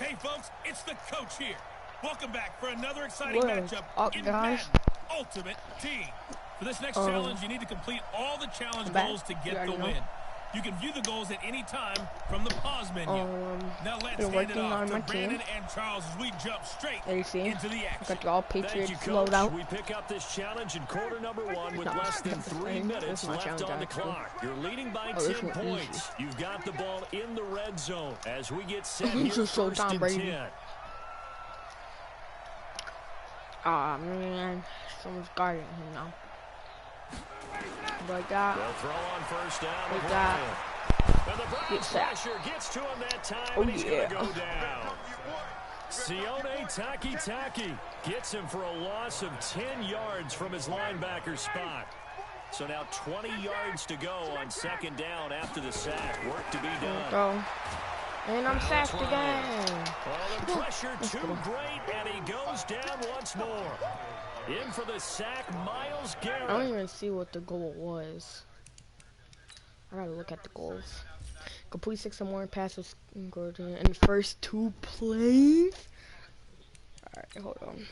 Hey, folks, it's the coach here. Welcome back for another exciting matchup in guys. Madden Ultimate Team. For this next challenge, you need to complete all the challenge goals to get the win. You can view the goals at any time from the pause menu. Now let's hand it off to Brandon and Charles as we jump straight into the action. Got all Patriots load out. We pick up this challenge in quarter number 1 with less than 3 minutes left on the clock. You're leading by 10 points. You've got the ball in the red zone as we get set here first and 10. Aw, man. Someone's guarding him now. Like that. They'll throw on first down. Like that. And the Browns pressure gets to him that time, and he's going to go down. Sione Taki gets him for a loss of 10 yards from his linebacker spot. So now 20 yards to go on second down after the sack. Work to be done. And I'm sacked again. Oh, the pressure too great, and he goes down once more. In for the sack, Myles Garrett. I don't even see what the goal was. I gotta look at the goals. Complete 6 or more passes in the first 2 plays. Alright, hold on.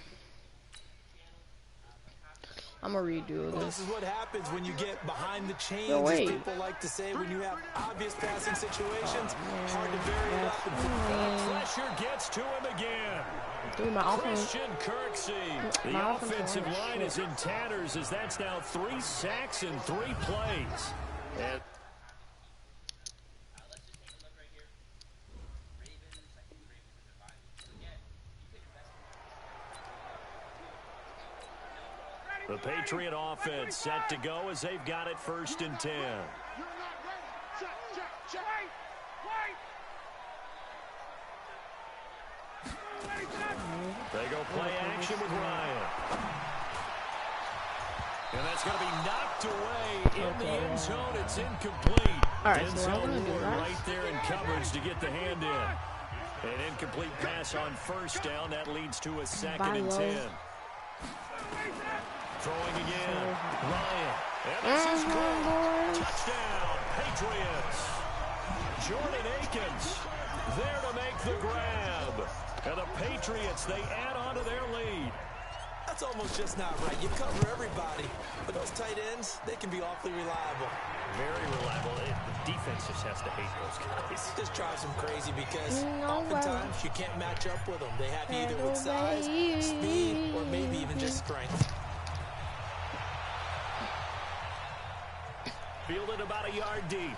I'm gonna redo this. This is what happens when you get behind the chains, as people like to say, when you have obvious passing situations. Hard to vary it up. Pressure gets to him again. Christian Kirksey. The offensive line is in tatters as that's now 3 sacks in 3 plays. And the Patriot offense set to go as they've got it first and 10. They go play action with Ryan. And that's going to be knocked away in the end zone. It's incomplete. End zone right there in coverage to get the hand in. An incomplete pass on first down. That leads to a 2nd and 10. Throwing again. Ryan. And this is good. Touchdown, Patriots. Jordan Akins there to make the grab. And the Patriots, they add on to their lead. That's almost just not right. You cover everybody. But those tight ends, they can be awfully reliable. Very reliable. The defense just has to hate those guys. It just drives them crazy because oftentimes you can't match up with them. They have you either with size, speed, or maybe even just strength. Fielded about a yard deep.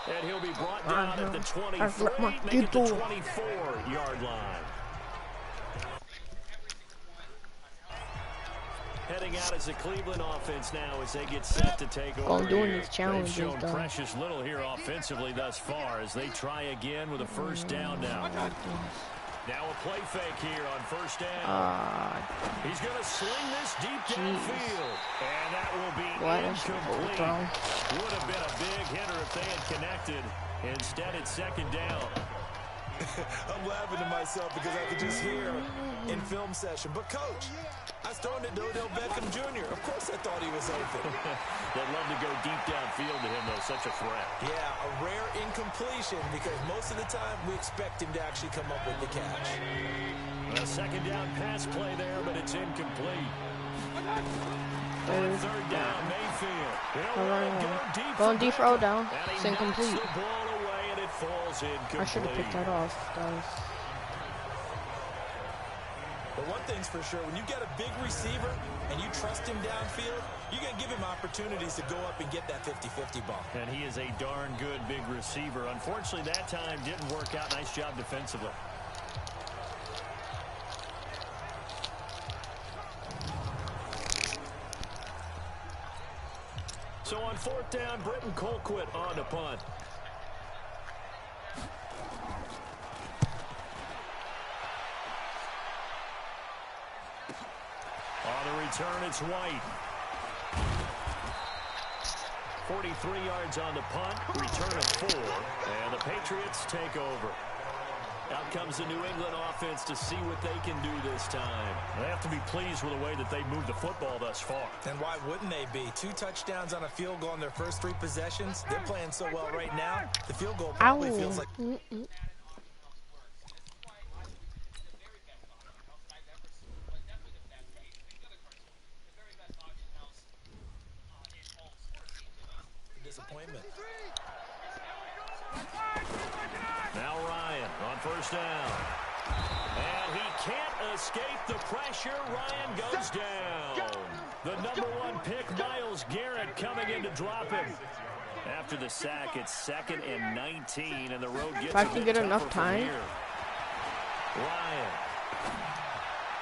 And he'll be brought down at the 23, make it the 24-yard line. Heading out as the Cleveland offense now as they get set to take over. These challenges, they've shown precious little here offensively thus far as they try again with a first down now. Now a play fake here on first down. He's going to sling this deep downfield. And that will be incomplete. Would have been a big hitter if they had connected. Instead, it's second down. I'm laughing to myself because I could just hear in film session. But, Coach, I was throwing it to Odell Beckham Jr. Of course I thought he was open. They'd love to go deep downfield to him, though. Such a threat. Yeah, a rare incompletion because most of the time we expect him to actually come up with the catch. A second down pass play there, but it's incomplete. On third down, Mayfield. Going deep for Odell. It's incomplete. The ball away and it falls incomplete. I should have picked that off, guys. But one thing's for sure, when you get a big receiver and you trust him downfield, you're going to give him opportunities to go up and get that 50-50 ball. And he is a darn good big receiver. Unfortunately, that time didn't work out. Nice job defensively. So on fourth down, Britton Colquitt on to punt. On the return, it's White. 43 yards on the punt, return of 4, and the Patriots take over. Out comes the New England offense to see what they can do this time. They have to be pleased with the way that they moved the football thus far. And why wouldn't they be? 2 touchdowns on a field goal in their first 3 possessions. They're playing so well right now. The field goal probably feels like... disappointment. Now Ryan on first down. And he can't escape the pressure. Ryan goes down. The #1 pick, Myles Garrett, coming in to drop him. After the sack, it's 2nd and 19, and the road gets if I can get enough time. Ryan.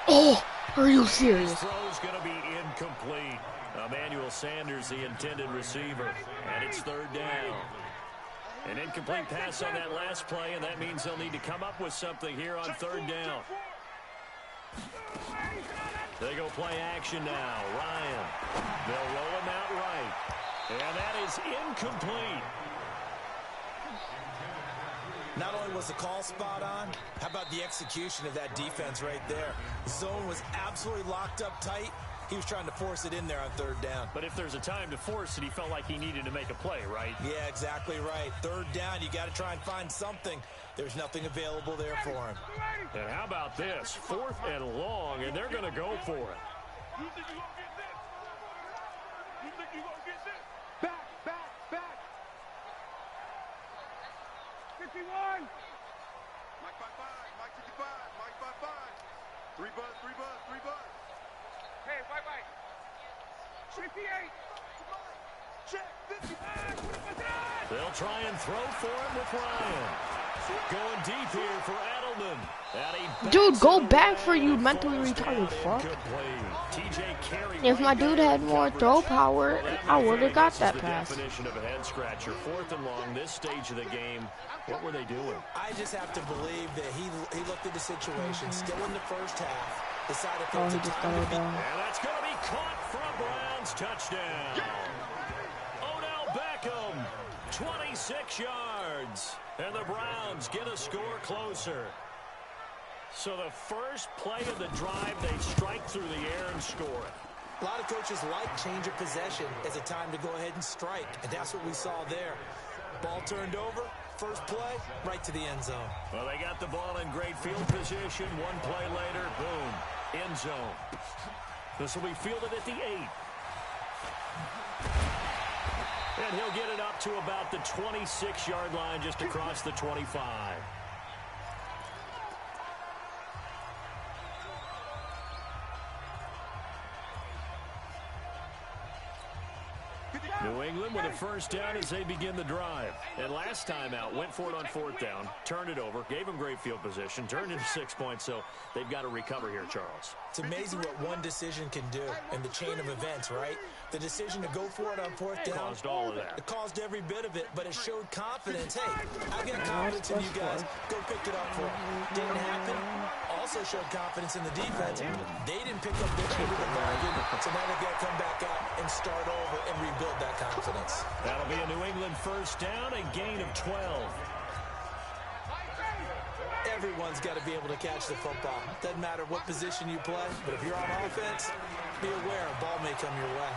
Oh, are you serious? His throw's going to be incomplete. Emmanuel Sanders, the intended receiver, and it's 3rd down. An incomplete pass on that last play, and that means they'll need to come up with something here on 3rd down. They go play action now. Ryan. They'll roll him out right. And that is incomplete. Not only was the call spot on, how about the execution of that defense right there? Zone was absolutely locked up tight. He was trying to force it in there on 3rd down. But if there's a time to force it, he felt like he needed to make a play, right? Yeah, exactly right. 3rd down, you got to try and find something. There's nothing available there for him. And how about this? 4th and long, and they're going to go for it. You think you're going to get this? You think you're going to get this? Back, back, back. 51. Mike by 5, Mike 55, Mike by 5. 3 buzz, 3 buzz, 3 buzz. Hey, white. 58. Check, 55. They'll try and throw for him with Ryan. Going deep here for Edelman. Dude, go back for you mentally retarded fuck. If my dude had more throw power, I would have got that pass. Definition of a head scratcher. 4th and long, this stage of the game. What were they doing? I just have to believe that he looked at the situation, still in the first half, decided Oh, he just got it down. And that's going to be caught from Browns. Touchdown. Odell Beckham, 26 yards. And the Browns get a score closer. So the first play of the drive, they strike through the air and score it. A lot of coaches like change of possession as a time to go ahead and strike, and that's what we saw there. Ball turned over, first play, right to the end zone. Well, they got the ball in great field position. 1 play later, boom, end zone. This will be fielded at the 8. And he'll get it up to about the 26-yard line, just across the 25. New England with a first down as they begin the drive. And last time out, went for it on 4th down, turned it over, gave them great field position, turned into 6 points, so they've got to recover here, Charles. It's amazing what one decision can do in the chain of events, right? The decision to go for it on 4th down. Caused all of that. It caused every bit of it, but it showed confidence. Hey, I've got confidence in you guys. Go pick it up for it. Didn't happen. Also showed confidence in the defense. They didn't pick up their end of the bargain, so now they've got to come back out and start over and rebuild that confidence. That'll be a New England first down, a gain of 12. Everyone's got to be able to catch the football. Doesn't matter what position you play, but if you're on offense, be aware a ball may come your way.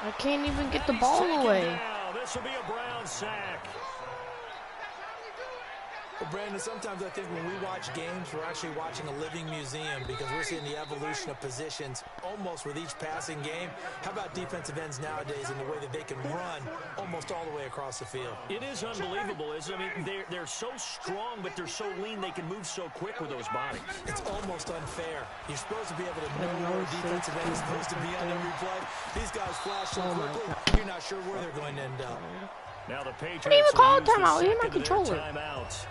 I can't even get the ball away. This will be a Brown sack. Well, Brandon, sometimes I think when we watch games, we're actually watching a living museum because we're seeing the evolution of positions almost with each passing game. How about defensive ends nowadays and the way that they can run almost all the way across the field? It is unbelievable, isn't it? I mean, they're so strong, but they're so lean, they can move so quick with those bodies. It's almost unfair. You're supposed to be able to know where a defensive end is supposed to be on every play. These guys flash so quickly, you're not sure where they're going to end up. Now the Patriots I didn't even call a will use timeout. the He my second of their controller. timeouts.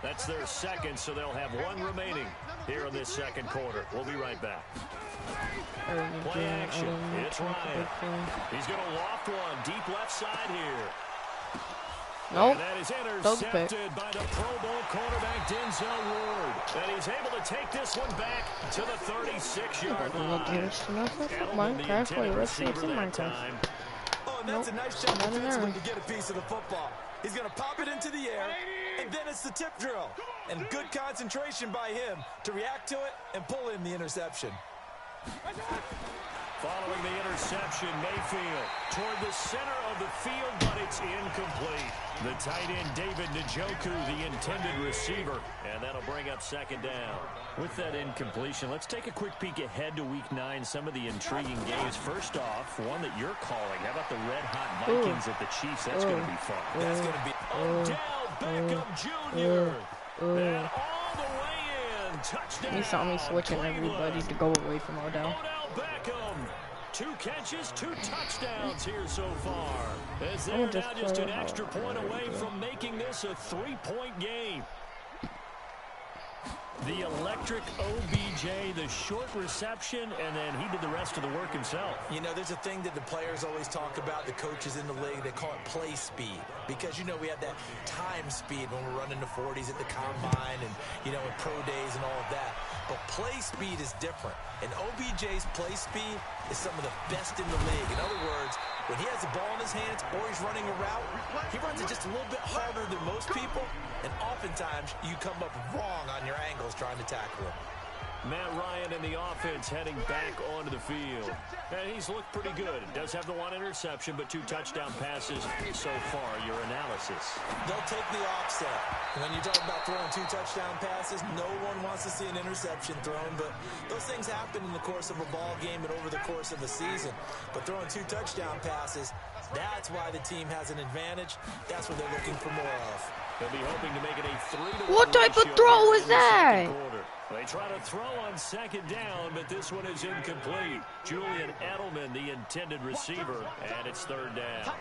That's their second, so they'll have 1 remaining here in this second quarter. We'll be right back. Play action. It's Ryan. He's going to loft one deep left side here. Nope. And that is intercepted by the Pro Bowl quarterback Denzel Ward. And he's able to take this one back to the 36-yard line. Minecraft, wait, let's see what's in Minecraft. and that's a nice job defensively to get a piece of the football. He's going to pop it into the air, and then it's the tip drill. And good concentration by him to react to it and pull in the interception. Following the interception, Mayfield toward the center of the field, but it's incomplete. The tight end, David Njoku, the intended receiver, and that'll bring up second down. With that incompletion, let's take a quick peek ahead to Week 9, some of the intriguing games. First off, one that you're calling. How about the red-hot Vikings at the Chiefs? That's going to be fun. That's going to be... Odell Beckham Jr. And all the way in. Touchdown. He saw me switching everybody to go away from Odell. Odell Beckham. 2 catches, 2 touchdowns here so far. As they're now just an extra point away from making this a 3-point game. The electric OBJ, the short reception, and then he did the rest of the work himself. You know, there's a thing that the players always talk about, the coaches in the league, they call it play speed. Because, you know, we have that time speed when we're running the 40s at the combine and, you know, in pro days and all of that. But play speed is different. And OBJ's play speed is some of the best in the league. In other words, when he has the ball in his hands or he's running a route, he runs it just a little bit harder than most people. And oftentimes, you come up wrong on your angles trying to tackle him. Matt Ryan in the offense heading back onto the field. And he's looked pretty good. Does have the 1 interception, but 2 touchdown passes so far. Your analysis. They'll take the offset. When you talk about throwing 2 touchdown passes, no one wants to see an interception thrown, but those things happen in the course of a ball game and over the course of a season. But throwing 2 touchdown passes, that's why the team has an advantage. That's what they're looking for more of. They'll be hoping to make it a 3-1. What type of throw was that? They try to throw on second down, but this one is incomplete. Julian Edelman, the intended receiver, and it's 3rd down.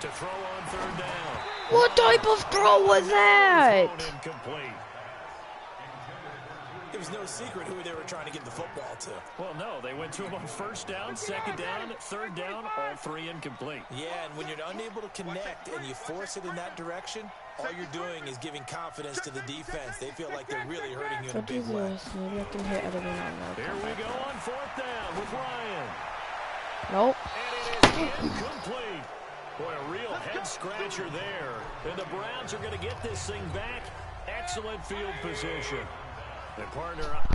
To throw on 3rd down. What type of throw was that? Incomplete. It was no secret who they were trying to get the football to. Well, no, they went to him on 1st down, 2nd down, 3rd down, all 3 incomplete. Yeah, and when you're unable to connect and you force it in that direction, all you're doing is giving confidence to the defense. They feel like they're really hurting you in a big way. Maybe I can hit Edelman on that. Here we go on 4th down with Ryan. Nope. And it is incomplete. Boy, a real head-scratcher there. And the Browns are going to get this thing back. Excellent field position. Their partner up.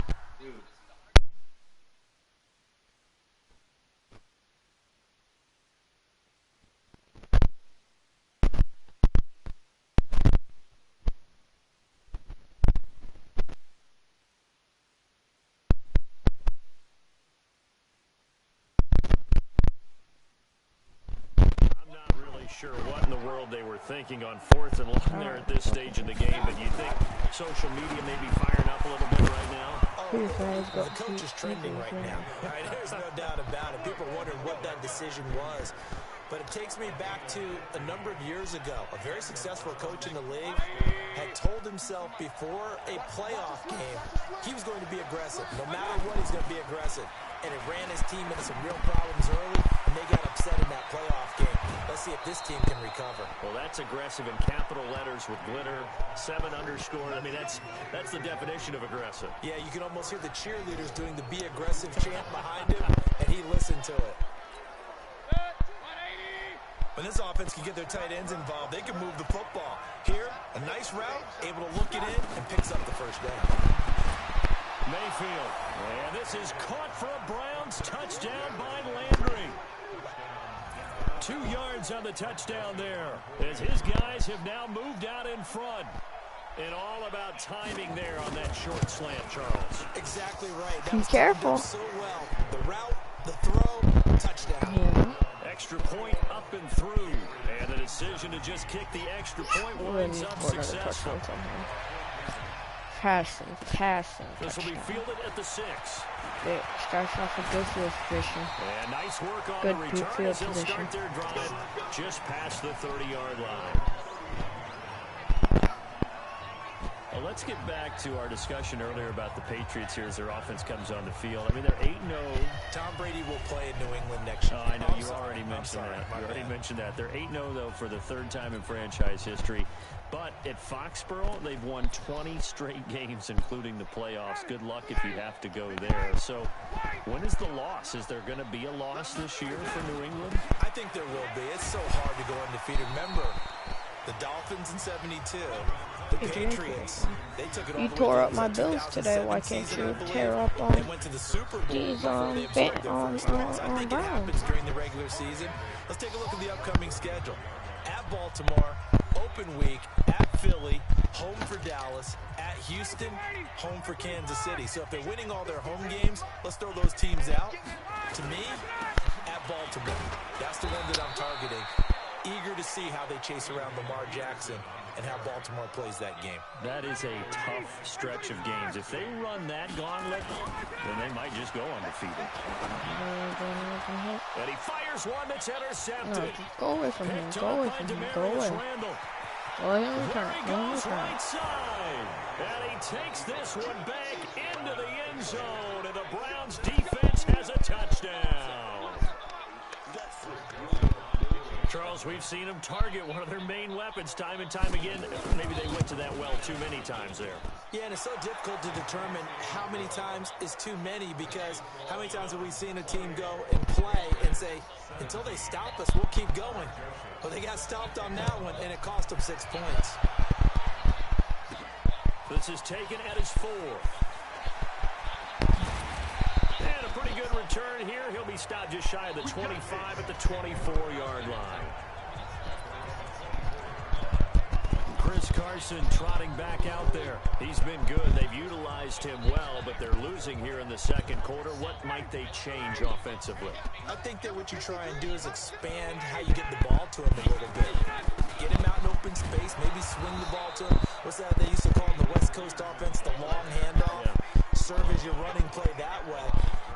Sure what in the world they were thinking on 4th and long there at this stage in the game, but you think social media may be firing up a little bit right now? Oh, the coach is trending right now. All right, there's no doubt about it. People are wondering what that decision was. But it takes me back to a number of years ago. A very successful coach in the league had told himself before a playoff game he was going to be aggressive. No matter what, he's going to be aggressive. And it ran his team into some real problems early, and they got upset in that playoff game. Let's see if this team can recover. Well, that's aggressive in capital letters with glitter, 7 underscore. I mean, that's the definition of aggressive. Yeah, you can almost hear the cheerleaders doing the be aggressive chant behind him, and he listened to it. When this offense can get their tight ends involved, they can move the football. Here, a nice route, able to look it in, and picks up the 1st down. Mayfield, and this is caught for a Browns touchdown by Landry. 2 yards on the touchdown there, as his guys have now moved out in front. And all about timing there on that short slant, Charles. Exactly right. Be careful. So well. The route, the throw, touchdown. Yeah. Extra point up and through. And the decision to just kick the extra point winds up successful. Passing. This will be fielded at the 6. It starts off a good field position. And nice work on Good the return field as they'll position. start their drive just past the 30-yard line. Well, let's get back to our discussion earlier about the Patriots here as their offense comes on the field. I mean, they're 8-0. Tom Brady will play in New England next year. I know, you already mentioned that. You already mentioned that. They're 8-0, though, for the third time in franchise history. But at Foxborough, they've won 20 straight games, including the playoffs. Good luck if you have to go there. So when is the loss? Is there going to be a loss this year for New England? I think there will be. It's so hard to go undefeated. Remember, the Dolphins in 72, the Patriots, they took it all. You tore up my Bills today. Why can't you tear up on these I think it happens during the regular season. Let's take a look at the upcoming schedule. At Baltimore, open week, at Philly, home for Dallas, at Houston, home for Kansas City. So if they're winning all their home games, let's throw those teams out. To me, at Baltimore, that's the one that I'm targeting. Eager to see how they chase around Lamar Jackson and how Baltimore plays that game. That is a tough stretch of games. If they run that gauntlet, then they might just go undefeated. And he fires one that's intercepted. No, go away from him. Go away from him. Go away. Oh, Right side. And he takes this one back into the end zone. And the Browns defense has a touchdown. Charles, we've seen them target one of their main weapons time and time again. Maybe they went to that well too many times there. Yeah, and it's so difficult to determine how many times is too many, because how many times have we seen a team go and play and say, until they stop us, we'll keep going. Well, they got stopped on that one, and it cost them 6 points. This is taken at his 4. And a pretty good return here. He'll be stopped just shy of the 25 at the 24-yard line. Chris Carson trotting back out there. He's been good. They've utilized him well, but they're losing here in the second quarter. What might they change offensively? I think that what you try and do is expand how you get the ball to him a little bit. Get him out in open space, maybe swing the ball to him. What's that they used to call in the West Coast offense, the long handoff? Yeah. Serve as your running play that way,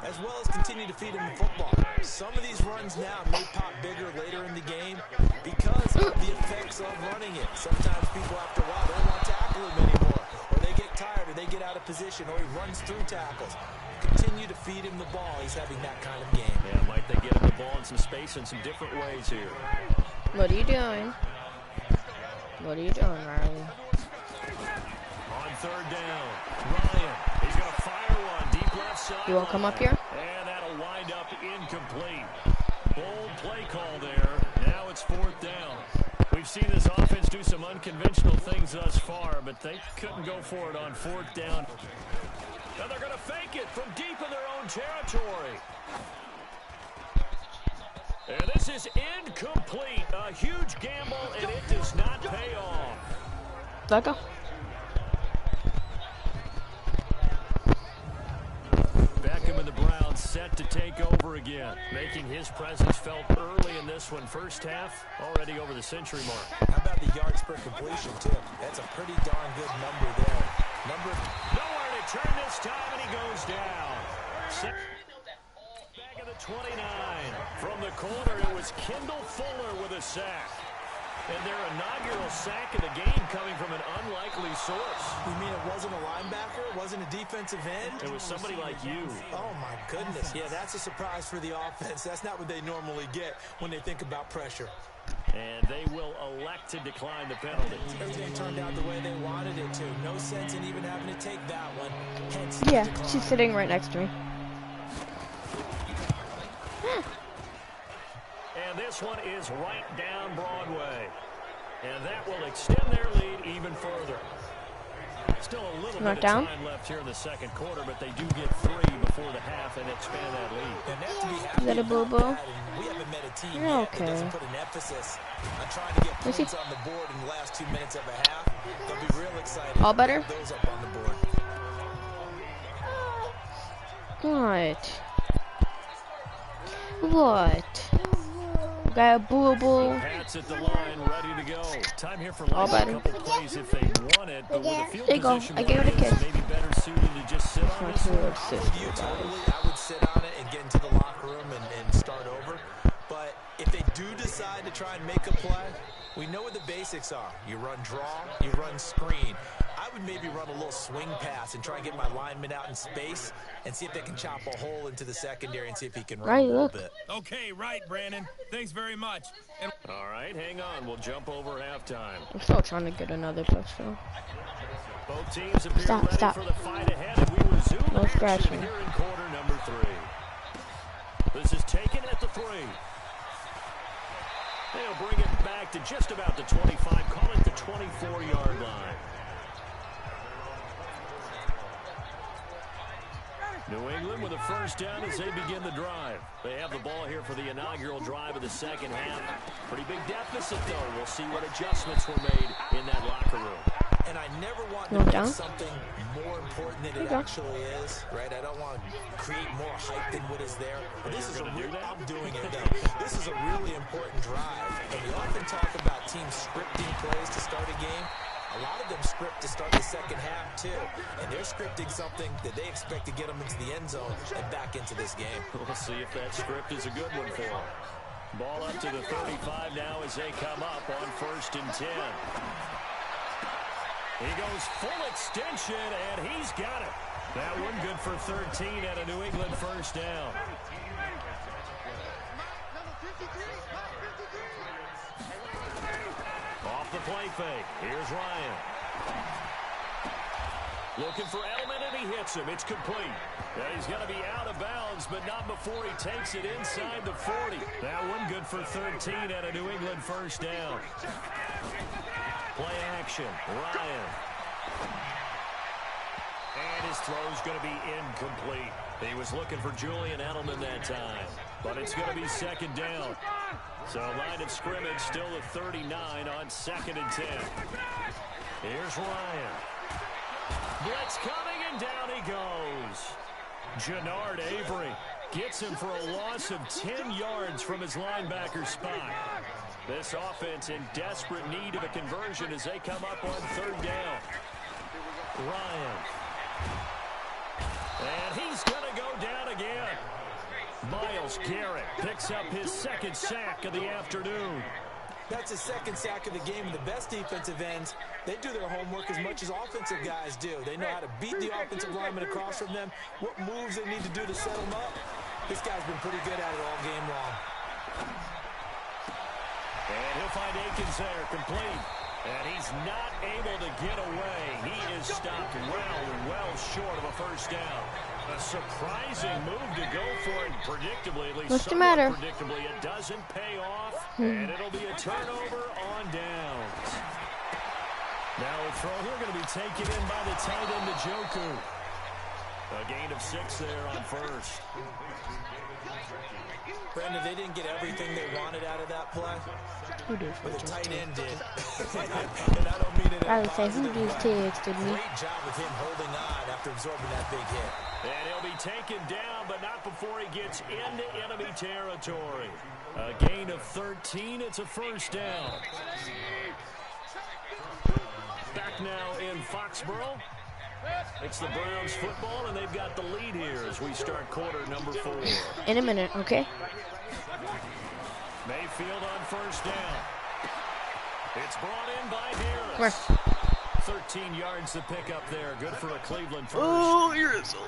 as well as continue to feed him the football. Some of these runs now may pop bigger later in the game because of the effects of running it. Sometimes people after a while don't want to tackle him anymore, or they get tired, or they get out of position, or he runs through tackles. Continue to feed him the ball. He's having that kind of game. Yeah, might they get him the ball in some space in some different ways here. What are you doing? What are you doing, Riley? On third down, Ryan. He's going to fire one deep left side. You want to come up here? And that'll wind up incomplete. Bold play call there. Now it's 4th down. We've seen this offense do some unconventional things thus far, but they couldn't go for it on 4th down. Now they're going to fake it from deep in their own territory. And this is incomplete. A huge gamble, and it does not pay off. Let go. Beckham and the Browns set to take over again, making his presence felt early in this one. First half, already over the century mark. How about the yards per completion, too? That's a pretty darn good number there. Nowhere to turn this time, and he goes down. Back of the 29. From the corner, it was Kendall Fuller with a sack. And their inaugural sack of the game coming from an unlikely source. You mean it wasn't a linebacker? It wasn't a defensive end? It was somebody like you. Oh, my goodness. Yeah, that's a surprise for the offense. That's not what they normally get when they think about pressure. And they will elect to decline the penalty. Everything turned out the way they wanted it to. No sense in even having to take that one. Hence yeah, she's sitting right next to me. And this one is right down Broadway. And that will extend their lead even further. Still a little bit of time left here in the second quarter, but they do get 3 before the half and expand that lead. Is that a boo-boo? We haven't met a team You're yet that doesn't put an emphasis on trying to get points on the board in the last 2 minutes of a half. They'll be real excited. All better? To get those up on the board. What? Got a boo-boo. Pats at the line, ready to go. Time here for a couple plays if they want it, but with the field there you go. I gave it a kiss. Maybe better suited to just sit on this one. I would sit on it and get into the locker room and start over. But if they do decide to try and make a play, we know what the basics are. You run draw, you run screen. I would maybe run a little swing pass and try and get my lineman out in space and see if they can chop a hole into the secondary and see if he can run a little bit. Okay, right, Brandon. Thanks very much. And all right, hang on. We'll jump over halftime. I'm still trying to get another touchdown. Both teams appear ready for the fight ahead, and we resume action here in quarter number 3. This is taken at the 3. They'll bring it back to just about the 25, call it the 24-yard line. New England with a first down as they begin the drive. They have the ball here for the inaugural drive of the second half. Pretty big deficit, though. We'll see what adjustments were made in that locker room. And I never want to make something more important than it actually is, right? I don't want to create more hype than what is there. But this is I'm doing it, though. This is a really important drive. And we often talk about teams scripting plays to start a game. A lot of them script to start the second half, too. And they're scripting something that they expect to get them into the end zone and back into this game. We'll see if that script is a good one for them. Ball up to the 35 now as they come up on 1st and 10. He goes full extension, and he's got it. That one good for 13 at a New England first down. Off the play fake. Here's Ryan. Looking for Edelman, and he hits him. It's complete. He's going to be out of bounds, but not before he takes it inside the 40. That one good for 13 at a New England first down. Play action. Ryan. And his throw's going to be incomplete. He was looking for Julian Edelman that time. But it's going to be second down. So line of scrimmage still at 39 on 2nd and 10. Here's Ryan. Blitz coming, and down he goes. Jannard Avery gets him for a loss of 10 yards from his linebacker spot. This offense in desperate need of a conversion as they come up on 3rd down. Ryan. And he's going to go down again. Myles Garrett picks up his 2nd sack of the afternoon. That's his 2nd sack of the game. And the best defensive ends, they do their homework as much as offensive guys do. They know how to beat the offensive lineman across from them, what moves they need to do to set them up. This guy's been pretty good at it all game long. And he'll find Akins there, complete. And he's not able to get away. He is stopped well short of a first down. A surprising move to go for it, predictably, at least what's the matter? Predictably, it doesn't pay off, and it'll be a turnover on downs. Now a throw here going to be taken in by the tight end, Njoku. A gain of 6 there on 1st. Brandon, they didn't get everything they wanted out of that play. But the tight end did. And I don't mean it in a positive way. Great job of him holding on after absorbing that big hit. And he'll be taken down, but not before he gets into enemy territory. A gain of 13. It's a first down. Back now in Foxborough. It's the Browns football, and they've got the lead here as we start quarter number 4. In a minute, okay? Mayfield on first down. It's brought in by Harris. Where? 13 yards to pick up there. Good for a Cleveland first. Oh, you're so...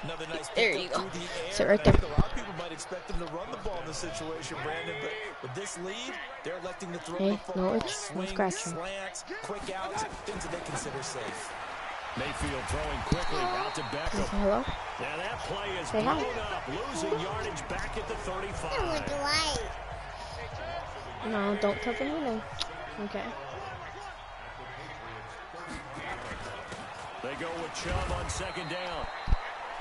Another nice there you go. Sit right there. A lot of people might expect them to run the ball in this situation, Brandon, but with this lead, they're electing to throw the football. No, it's swings, slants, quick outs, things that they consider safe. Mayfield throwing quickly out to Beckham. Hello? Now that play is blown up, losing yardage back at the 35. No, don't touch anything. Okay. They go with Chubb on second down.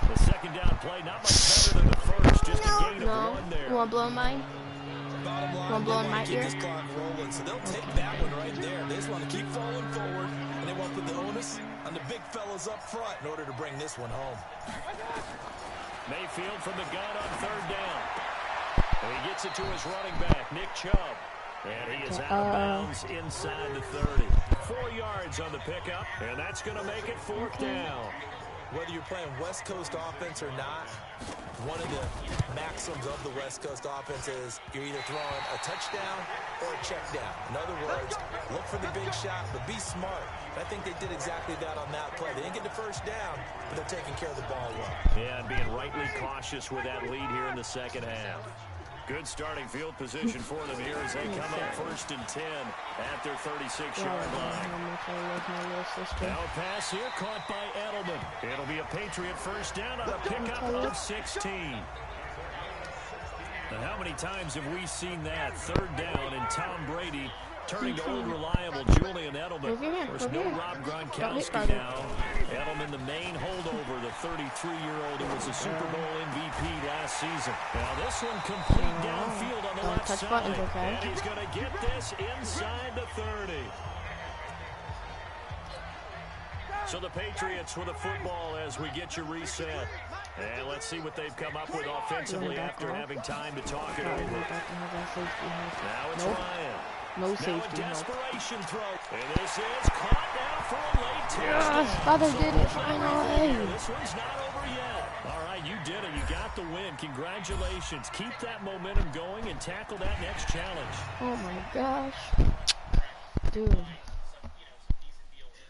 The second down play, not much better than the first, just a gain of 1 there. You want to blow mine? Bottom line, Want to blow in my keep ear? this clock rolling, so they'll take that one right there. They just want to keep falling forward, and they want to put the onus on the big fellas up front in order to bring this one home. Mayfield from the gun on third down. And he gets it to his running back, Nick Chubb. And he is out of bounds inside the 30. 4 yards on the pickup, and that's going to make it fourth down. Whether you're playing West Coast offense or not, one of the maxims of the West Coast offense is you're either throwing a touchdown or a check down. In other words, look for the big shot, but be smart. I think they did exactly that on that play. They didn't get the first down, but they're taking care of the ball well. Yeah, and being rightly cautious with that lead here in the second half. Good starting field position for them here as they come up 1st and 10 at their 36-yard line. Now a pass here caught by Edelman. It'll be a Patriot first down on a pickup of 16. Now, how many times have we seen that 3rd down and Tom Brady turning to old reliable Julian Edelman? There's no Rob Gronkowski now. Edelman, the main holdover, the 33-year-old who was a Super Bowl MVP last season. Now this one complete downfield on the left side. And he's going to get this inside the 30. So the Patriots with the football as we get you reset. And let's see what they've come up with offensively after having time to talk it over. Now it's Ryan. No safety. Now a desperation throw. And this is caught now for a late touchdown. Yes, Father did it finally. This one's not over yet. All right, you did it. You got the win. Congratulations. Keep that momentum going and tackle that next challenge. Oh my gosh. Dude.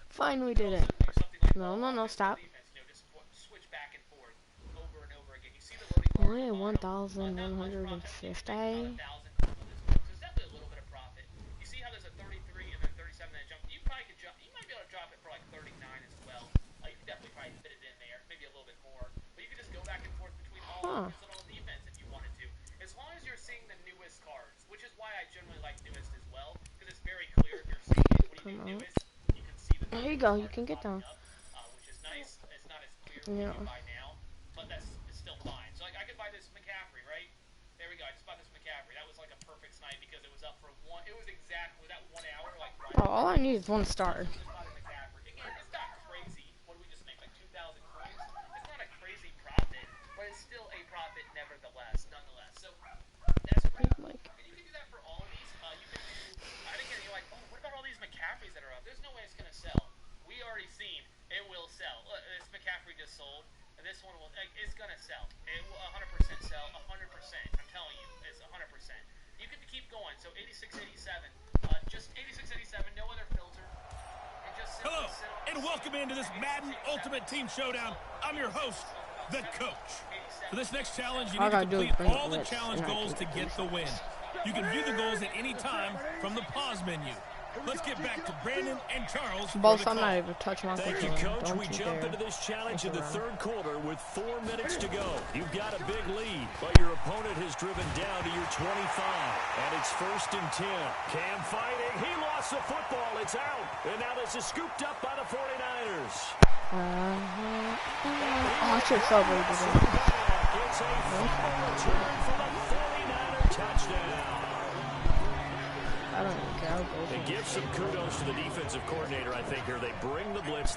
Finally did it. No, stop. Only 1,150. Huh. As long as you're seeing the newest cards, which is why I generally like newest as well, because it's very clear if you're seeing it. When you do newest, you can see the there you go, you can get down. Which is nice. It's not as clear when you buy now, but it's still fine. So like I could buy this McCaffrey, right? There we go. I just bought this McCaffrey. That was like a perfect snipe because it was up for one. It was exactly that 1 hour. Like right all I need is 1 star. Again, it's not crazy. What do we just make, like 2,000 coins? It's not a crazy profit, but it's still a profit nonetheless. So that's great. And you can do that for all of these. You can do. I think you're like, oh, what about all these McCaffreys that are up? There's no way it's gonna sell. We already seen it will sell. This McCaffrey just sold. And this one will. It's gonna sell. It will 100% sell. 100%. I'm telling you, it's 100%. You can keep going. So 86.87. Just 86.87. No other filter. Hello, and welcome into this Madden Ultimate Team Showdown. I'm your host, the coach. For this next challenge, you need to complete all the challenge goals to get the win. You can view the goals at any time from the pause menu. Let's get back to Brandon and Charles. Both, I'm not even touching my Thank you, Coach. We jump into this challenge in the 3rd quarter with 4 minutes to go. You've got a big lead, but your opponent has driven down to your 25. And it's 1st and 10. Cam fighting. He lost the football. It's out. And now this is scooped up by the 49ers. I should celebrate this. It's a fumble return for the 49er touchdown. I don't even care. And give some kudos to the defensive coordinator, I think, here. They bring the blitz.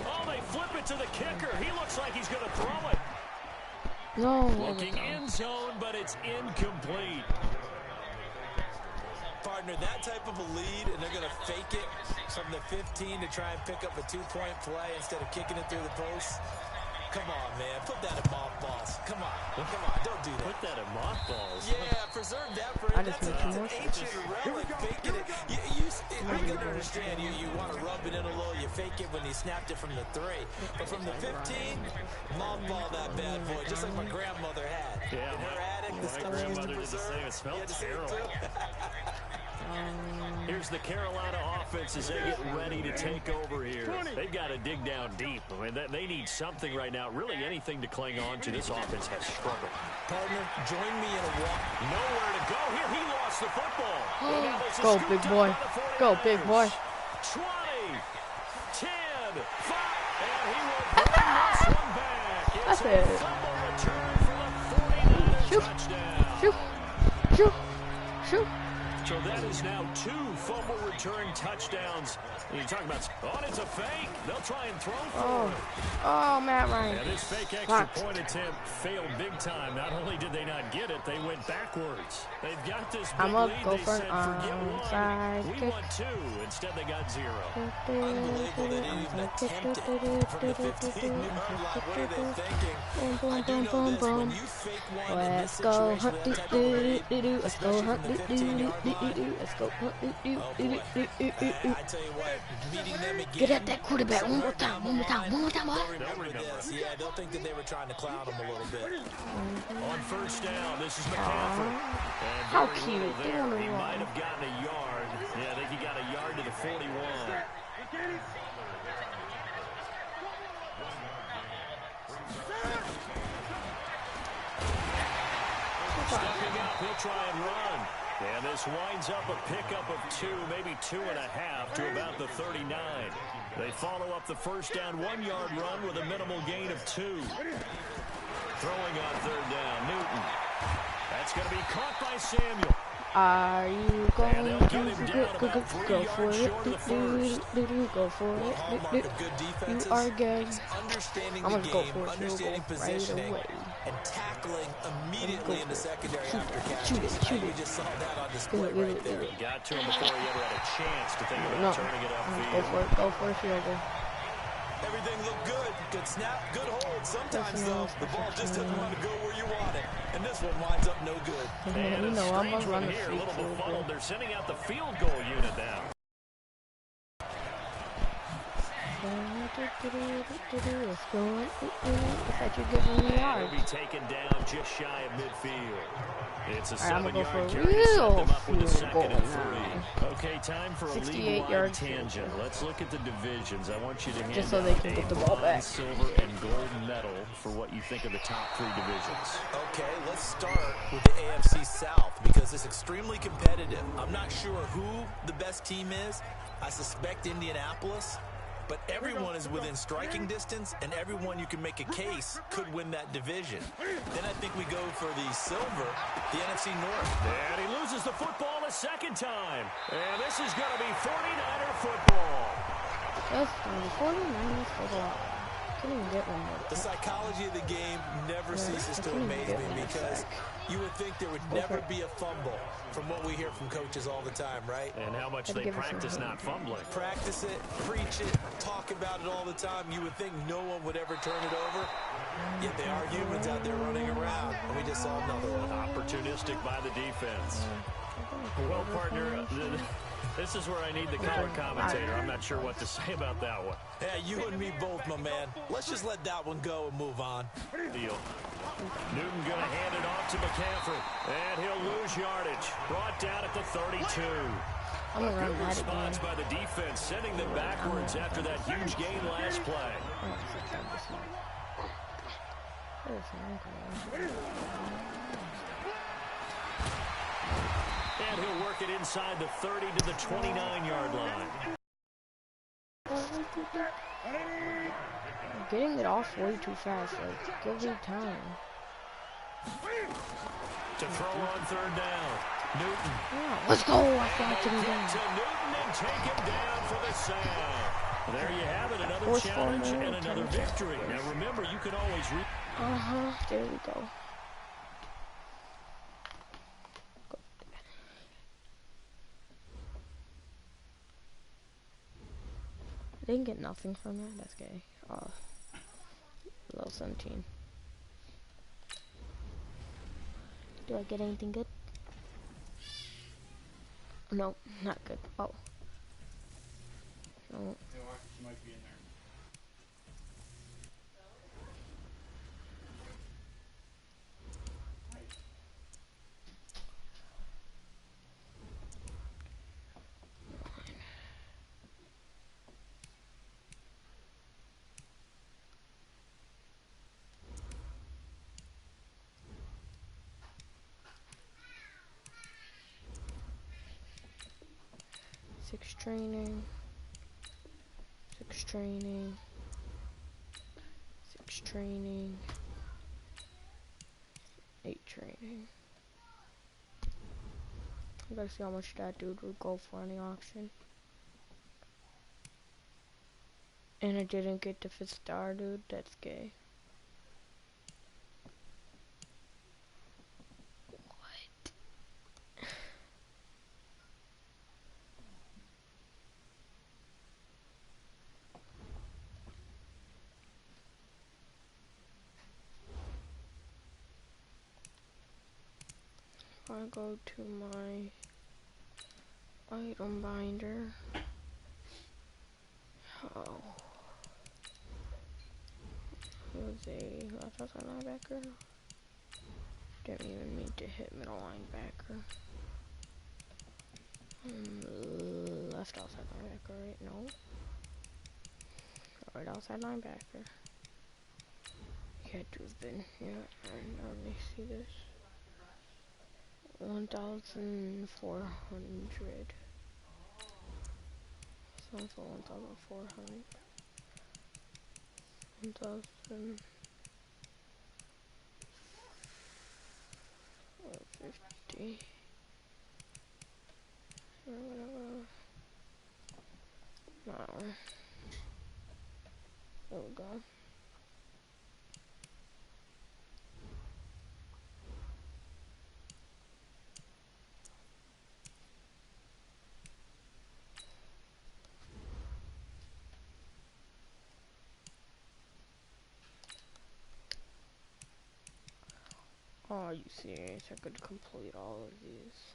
Oh, they flip it to the kicker. He looks like he's going to throw it. No. Looking end zone, but it's incomplete. Partner, that type of a lead, and they're going to fake it from the 15 to try and pick up a 2-point play instead of kicking it through the post. Come on, man. Put that in mothballs. Come on. Don't do that. Put that in mothballs. Yeah, preserve that for it. That's an ancient relic. Faking it. You got to understand, you want to rub it in a little. You fake it when he snapped it from the 3. But from the 15, mothball that bad boy, just like my grandmother had. Yeah, in her attic, the stuff she used to preserve. It smells terrible. Here's the Carolina offense as they get ready to take over here. They've got to dig down deep. I mean, they need something right now. Really anything to cling on to. This offense has struggled. Partner, join me in a walk. Nowhere to go here. He lost the football. Go, big boy. Go, big boy. 20, 10, 5, and he will bring this one back. It's a fumble return for the 49ers touchdown. Shoot. So that is now 2 fumble return touchdowns. And you're talking about, it's a fake. They'll try and throw for it. Oh, Matt Ryan. And this fake extra point attempt failed big time. Not only did they not get it, they went backwards. They've got this big lead. They said, forget 1. We want 2. Instead, they got 0. Unbelievable. They didn't even attempt it from the 15-yard line. What are they thinking? I do know this. When you fake one in this situation, that type of lead, Let's go hunt. Let's go. Oh boy. I tell you what, meeting them again. Get at that quarterback one more time. One more time. One more time. They'll remember this. Yeah, they'll think that they were trying to clown him a little bit. On first down, this is McCaffrey. And How very cute. little They there. on the He wall. might have gotten a yard. Yeah, I think he got a yard to the 41. Stepping up, he'll try and run. And this winds up a pickup of 2, maybe 2.5 to about the 39. They follow up the first down 1-yard run with a minimal gain of 2. Throwing on third down, Newton. That's going to be caught by Samuel. Are you going to go for it? Go for it. You are good. I'm going to go for it. He'll go right away. And tackling immediately in the secondary after catch. Shoot it. We just saw that on display right there. He got to him before he ever had a chance to think about turning it upfield. Go for it, field goal. Everything looked good. Good snap, good hold. Sometimes, though, the ball just doesn't want to go where you want it. And this one winds up no good. And You a know, I'm strange going one to here, run a little the befuddled. They're sending out the field goal unit now. It's going. It's like you're giving me He'll yards. be taken down just shy of midfield. It's a I'm gonna go for 7-yard a carry to set real them up with a field goal 2nd and now. 3. Okay, time for a 68 league-wide yards. tangent. Let's look at the divisions. I want you to hand Just so they out can a get the ball bronze, back. silver, and gold medal for what you think of the top 3 divisions. Okay, let's start with the AFC South because it's extremely competitive. I'm not sure who the best team is. I suspect Indianapolis. But everyone is within striking distance, and everyone you can make a case could win that division. Then I think we go for the silver, the NFC North. And he loses the football a second time. And this is going to be 49er football. That's 49ers football. Couldn't even get one more. The psychology of the game never ceases to amaze me because you would think there would never be a fumble from what we hear from coaches all the time, right? And how much they practice not fumbling. Practice it, preach it, talk about it all the time. You would think no one would ever turn it over. Yet they are humans out there running around, and we just saw another one. Opportunistic by the defense. Well, partner, this is where I need the color commentator. I'm not sure what to say about that one. Yeah, you and me both, my man. Let's just let that one go and move on. Deal. Newton going to hand it off to McCaffrey. And he'll lose yardage. Brought down at the 32. I'm going to run Good that response again. by the defense, sending them backwards after that huge gain last play. And he'll work it inside the 30 to the 29-yard line. I'm getting it off way too fast. Like, give me time. To throw on third down. Newton. Yeah, let's go. I got to Get be to done. Newton and take him down for the sack. There you have it, another challenge and another victory. Now remember, you can always There we go. I didn't get nothing from that. That's gay. Level 17. Do I get anything good? No, not good. Oh. No. Might be in there. Six training. 6 training. 6 training. 8 training. I gotta see how much that dude would go for on the auction. And I didn't get the 5th star, dude. That's gay. I go to my Item binder. Oh. Who's a left outside linebacker? Didn't even mean to hit middle linebacker. Left outside linebacker, right? No. Right outside linebacker. Had to have been. Yeah, I know. Let me see this. 1,400. Sounds like 1,400. 1,050. No. There we go. Oh, are you serious? I could complete all of these.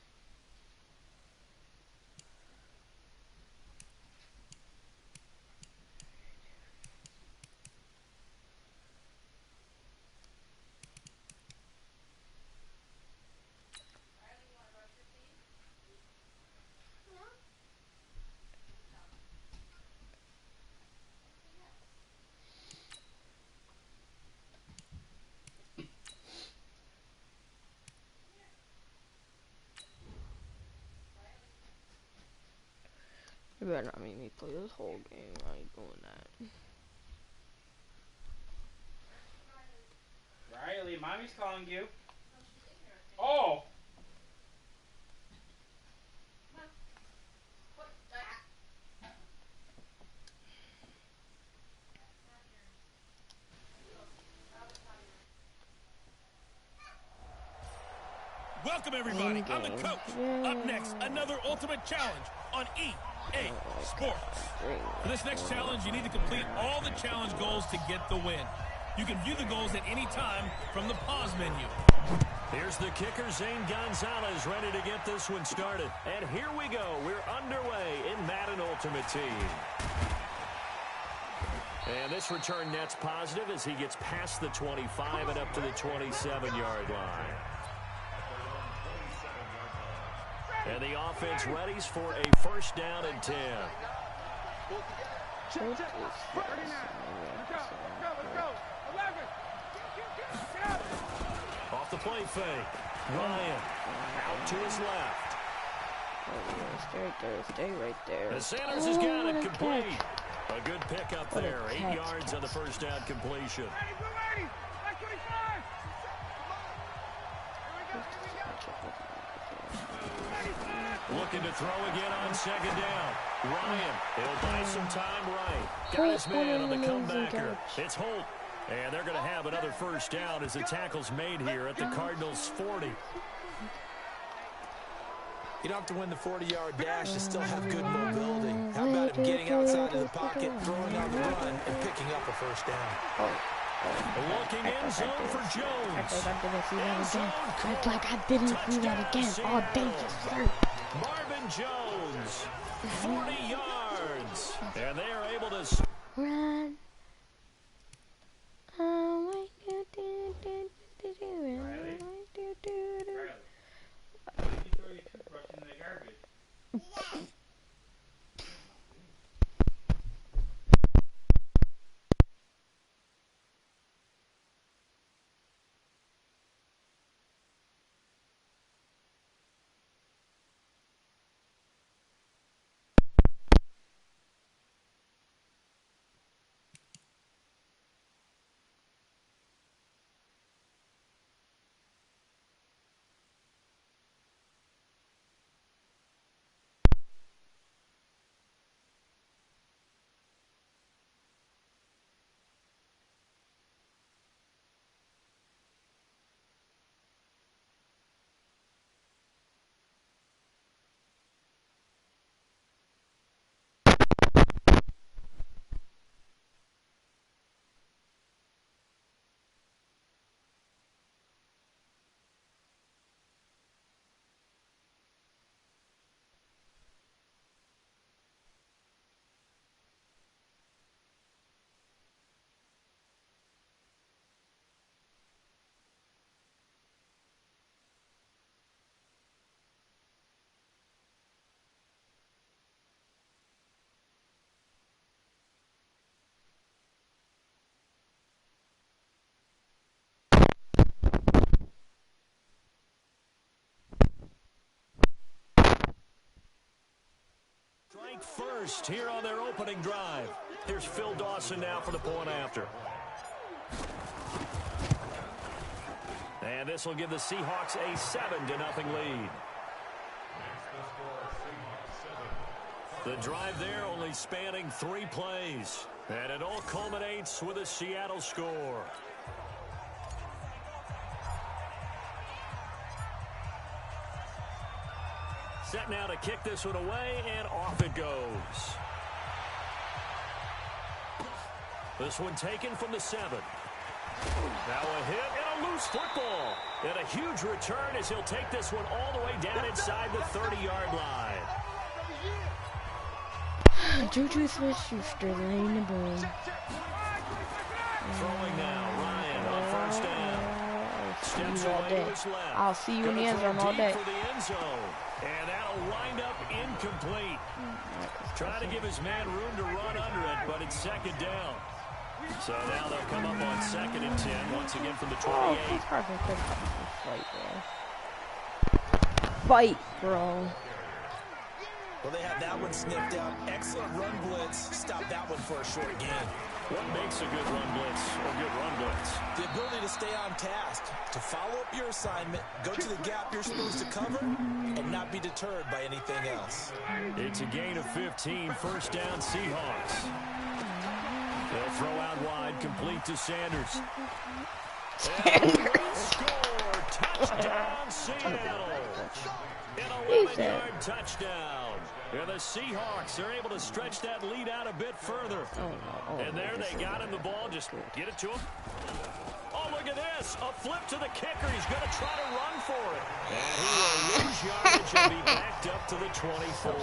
You better not make me play this whole game. I ain't doing that. Riley, mommy's calling you. Oh! Welcome, everybody. I'm the coach. Up next, another ultimate challenge on EA Sports. For this next challenge, you need to complete all the challenge goals to get the win. You can view the goals at any time from the pause menu. Here's the kicker, Zane Gonzalez, ready to get this one started. And here we go. We're underway in Madden Ultimate Team. And this return net's positive as he gets past the 25 and up to the 27-yard line. And the offense readies for a first down and 10. Off the play fake. Ryan out to his left. Stay right there. And Sanders has got it complete. A good pickup there. 8 yards on the first down completion. Looking to throw again on second down. Ryan, he'll buy some time right. Got his man on the comebacker. It's Holt. And they're going to have another first down as the tackle's made here at the Cardinals' 40. You don't have to win the 40-yard dash to still have good mobility. How about him getting outside of the pocket, throwing on the run, and picking up a first down? Looking in zone for Jones. Act like I didn't see that again. Oh, thank you, sir. Marvin Jones, 40 yards. And they are able to Run. back first here on their opening drive. Here's Phil Dawson now for the point after. And this will give the Seahawks a 7-0 lead. The drive there only spanning 3 plays. And it all culminates with a Seattle score. Set now to kick this one away, and off it goes. This one taken from the 7. Now a hit and a loose football. And a huge return as he'll take this one all the way down inside the 30-yard line. Juju Smith-Schuster laying the ball. Throwing now, Ryan on first down. Steps away to his left. I'll see you in the end zone all day. For the end zone. And that'll wind up incomplete. Trying to give his man room to run under it, but it's second down. So now they'll come up on 2nd and 10 once again from the 28. Oh, it's perfect. Fight, bro. Well, they had that one sniffed out. Excellent run blitz. Stop that one for a short gain. What makes a good run blitz or good run blitz? The ability to stay on task, to follow up your assignment, go to the gap you're supposed to cover, and not be deterred by anything else. It's a gain of 15, first down Seahawks. They'll throw out wide, complete to Sanders. Score! Touchdown, Seattle! An 11-yard touchdown. And the Seahawks are able to stretch that lead out a bit further. And there they got him the ball. Just get it to him. Oh, look at this. A flip to the kicker. He's going to try to run for it. And he will lose yardage and be backed up to the 24.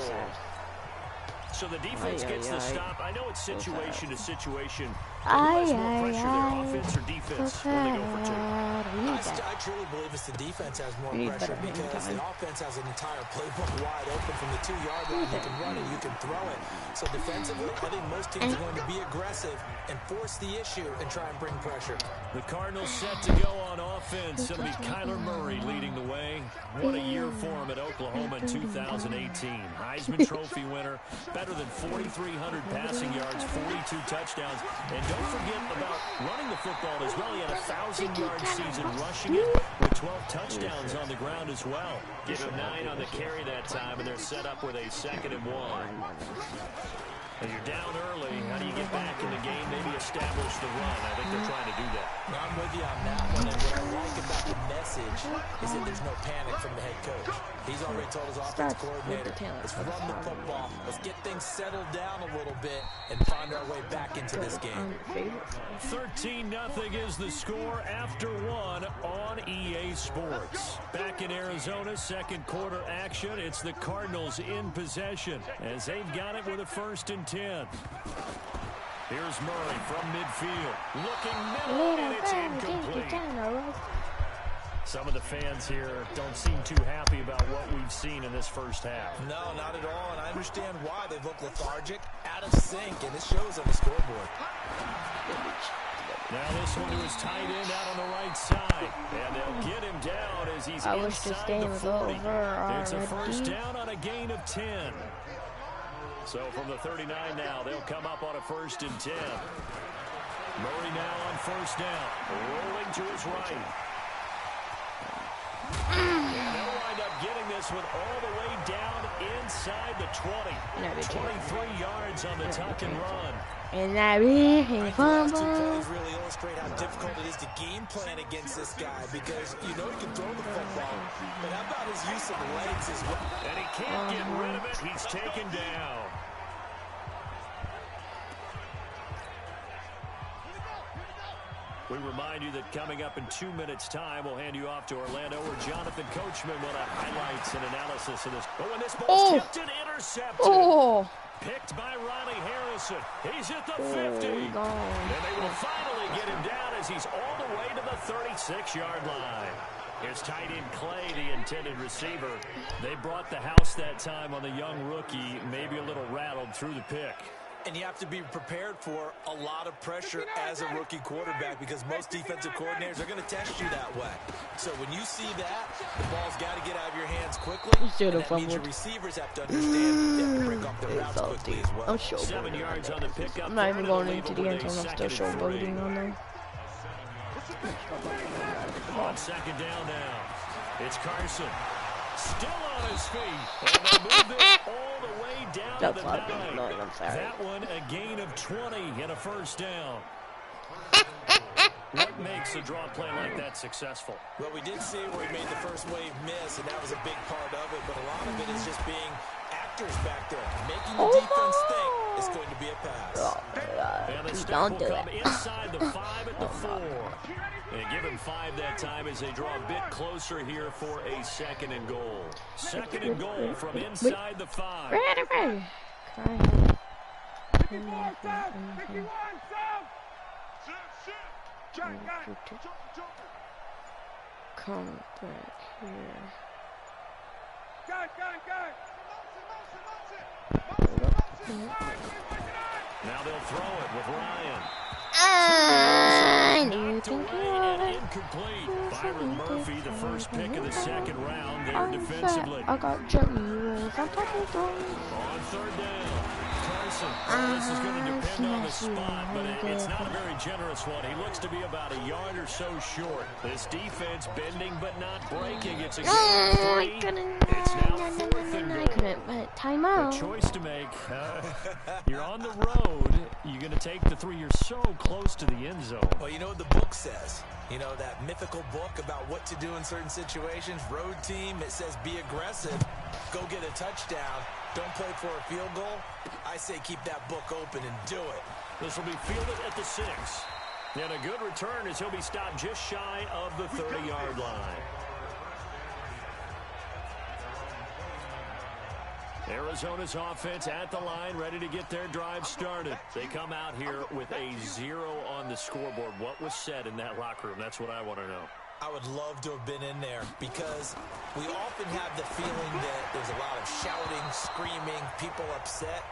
So the defense gets the stop. I know it's situation to situation. Who has more pressure there, offense or defense, when they go for 2? I truly believe it's the defense has more pressure because the offense has an entire playbook wide open from the 2-yard line. You can run it, you can throw it. So defensively, I think most teams are going to be aggressive and force the issue and try and bring pressure. The Cardinals set to go on offense. It'll be Kyler Murray leading the way. What a year for him at Oklahoma in 2018. Heisman Trophy winner, better than 4,300 passing yards, 42 touchdowns. And don't forget about running the football as well. He had a 1,000-yard season rushing it with 12 touchdowns on the ground as well. Give him 9 on the carry that time, and they're set up with a 2nd and 1. And you're down early. How do you get back in the game? Maybe establish the run. I think they're trying to do that. Now, I'm with you on that one. And what I like about the message is that there's no panic from the head coach. He's already told his offense coordinator, let's run the football. Let's get things settled down a little bit and find our way back into this game. 13-0 is the score after 1 on EA Sports. Back in Arizona, second quarter action. It's the Cardinals in possession as they've got it with a 1st and 10. Here's Murray from midfield. Looking middle, and it's incomplete. Some of the fans here don't seem too happy about what we've seen in this first half. No, not at all, and I understand why. They look lethargic, out of sync, and it shows on the scoreboard. Now this one to his tight end out on the right side. And they'll get him down as he's inside the 40. It's a first down on a gain of 10. So from the 39 now, they'll come up on a 1st and 10. Murray now on first down, rolling to his right. And they'll wind up getting this one all the way down inside the 20. 23 yards on the tuck and run. And that is fun. Those 2 plays really illustrate how difficult it is to game plan against this guy because you know he can throw the football, but how about his use of legs as well? And he can't get rid of it. He's taken down. We remind you that coming up in 2 minutes' time, we'll hand you off to Orlando, where Jonathan Coachman will have highlights and analysis of this. Oh, and this ball's tipped and intercepted. Picked by Ronnie Harrison. He's at the 50. And they will finally get him down as he's all the way to the 36-yard line. Here's tight end Clay, the intended receiver. They brought the house that time on the young rookie, maybe a little rattled through the pick. And you have to be prepared for a lot of pressure as a rookie quarterback because most defensive coordinators are going to test you that way. So when you see that, the ball's got to get out of your hands quickly. And that means your receivers have to understand they have to break off their routes quickly as well. I'm showboating. 7 yards on the pickup. I'm not even going into the end zone. I'm still showboating on them. On second down now, it's Carson. Still on his feet. And they moved it all the way down to the 9. That one a gain of 20 and a first down. What makes a draw play like that successful? Well, we did see where he made the first wave miss, and that was a big part of it. But a lot of it is just being actors back there, making the defense think it's going to be a pass. And the stop will come inside the 5 at the 4. And give him 5 that time as they draw a bit closer here for a 2nd and goal. 2nd and goal from inside the 5. Come back here. Now they'll throw it with Ryan. Incomplete. Byron Murphy, the first pick of the 2nd round there defensively. I got jelly rolls on top of those. On 3rd down. Carson. This is going to depend on the spot, but it's not a very generous one. He looks to be about a yard or so short. This defense bending but not breaking. It's a game of 3. It's now 4th and goal. I couldn't, but timeout. A choice to make. You're on the road. You're going to take the 3. You're so close to the end zone. Well, you know what the book says. You know, that mythical book about what to do in certain situations. Road team, it says be aggressive. Go get a touchdown. Don't play for a field goal. I say keep that book open and do it. This will be fielded at the 6. And a good return as he'll be stopped just shy of the 30-yard line. Arizona's offense at the line, ready to get their drive started. They come out here with a 0 on the scoreboard. What was said in that locker room? That's what I want to know. I would love to have been in there because we often have the feeling that there's a lot of shouting, screaming, people upset.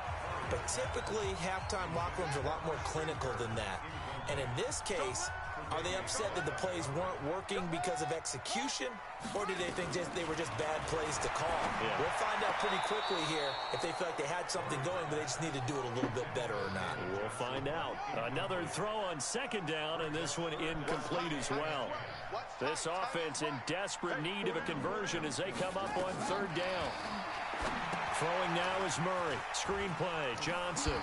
But typically, halftime locker rooms are a lot more clinical than that. And in this case, are they upset that the plays weren't working because of execution? Or do they think they were just bad plays to call? Yeah. We'll find out pretty quickly here if they feel like they had something going, but they just need to do it a little bit better or not. We'll find out. Another throw on 2nd down, and this one incomplete as well. This offense in desperate need of a conversion as they come up on 3rd down. Throwing now is Murray. Screen play, Johnson.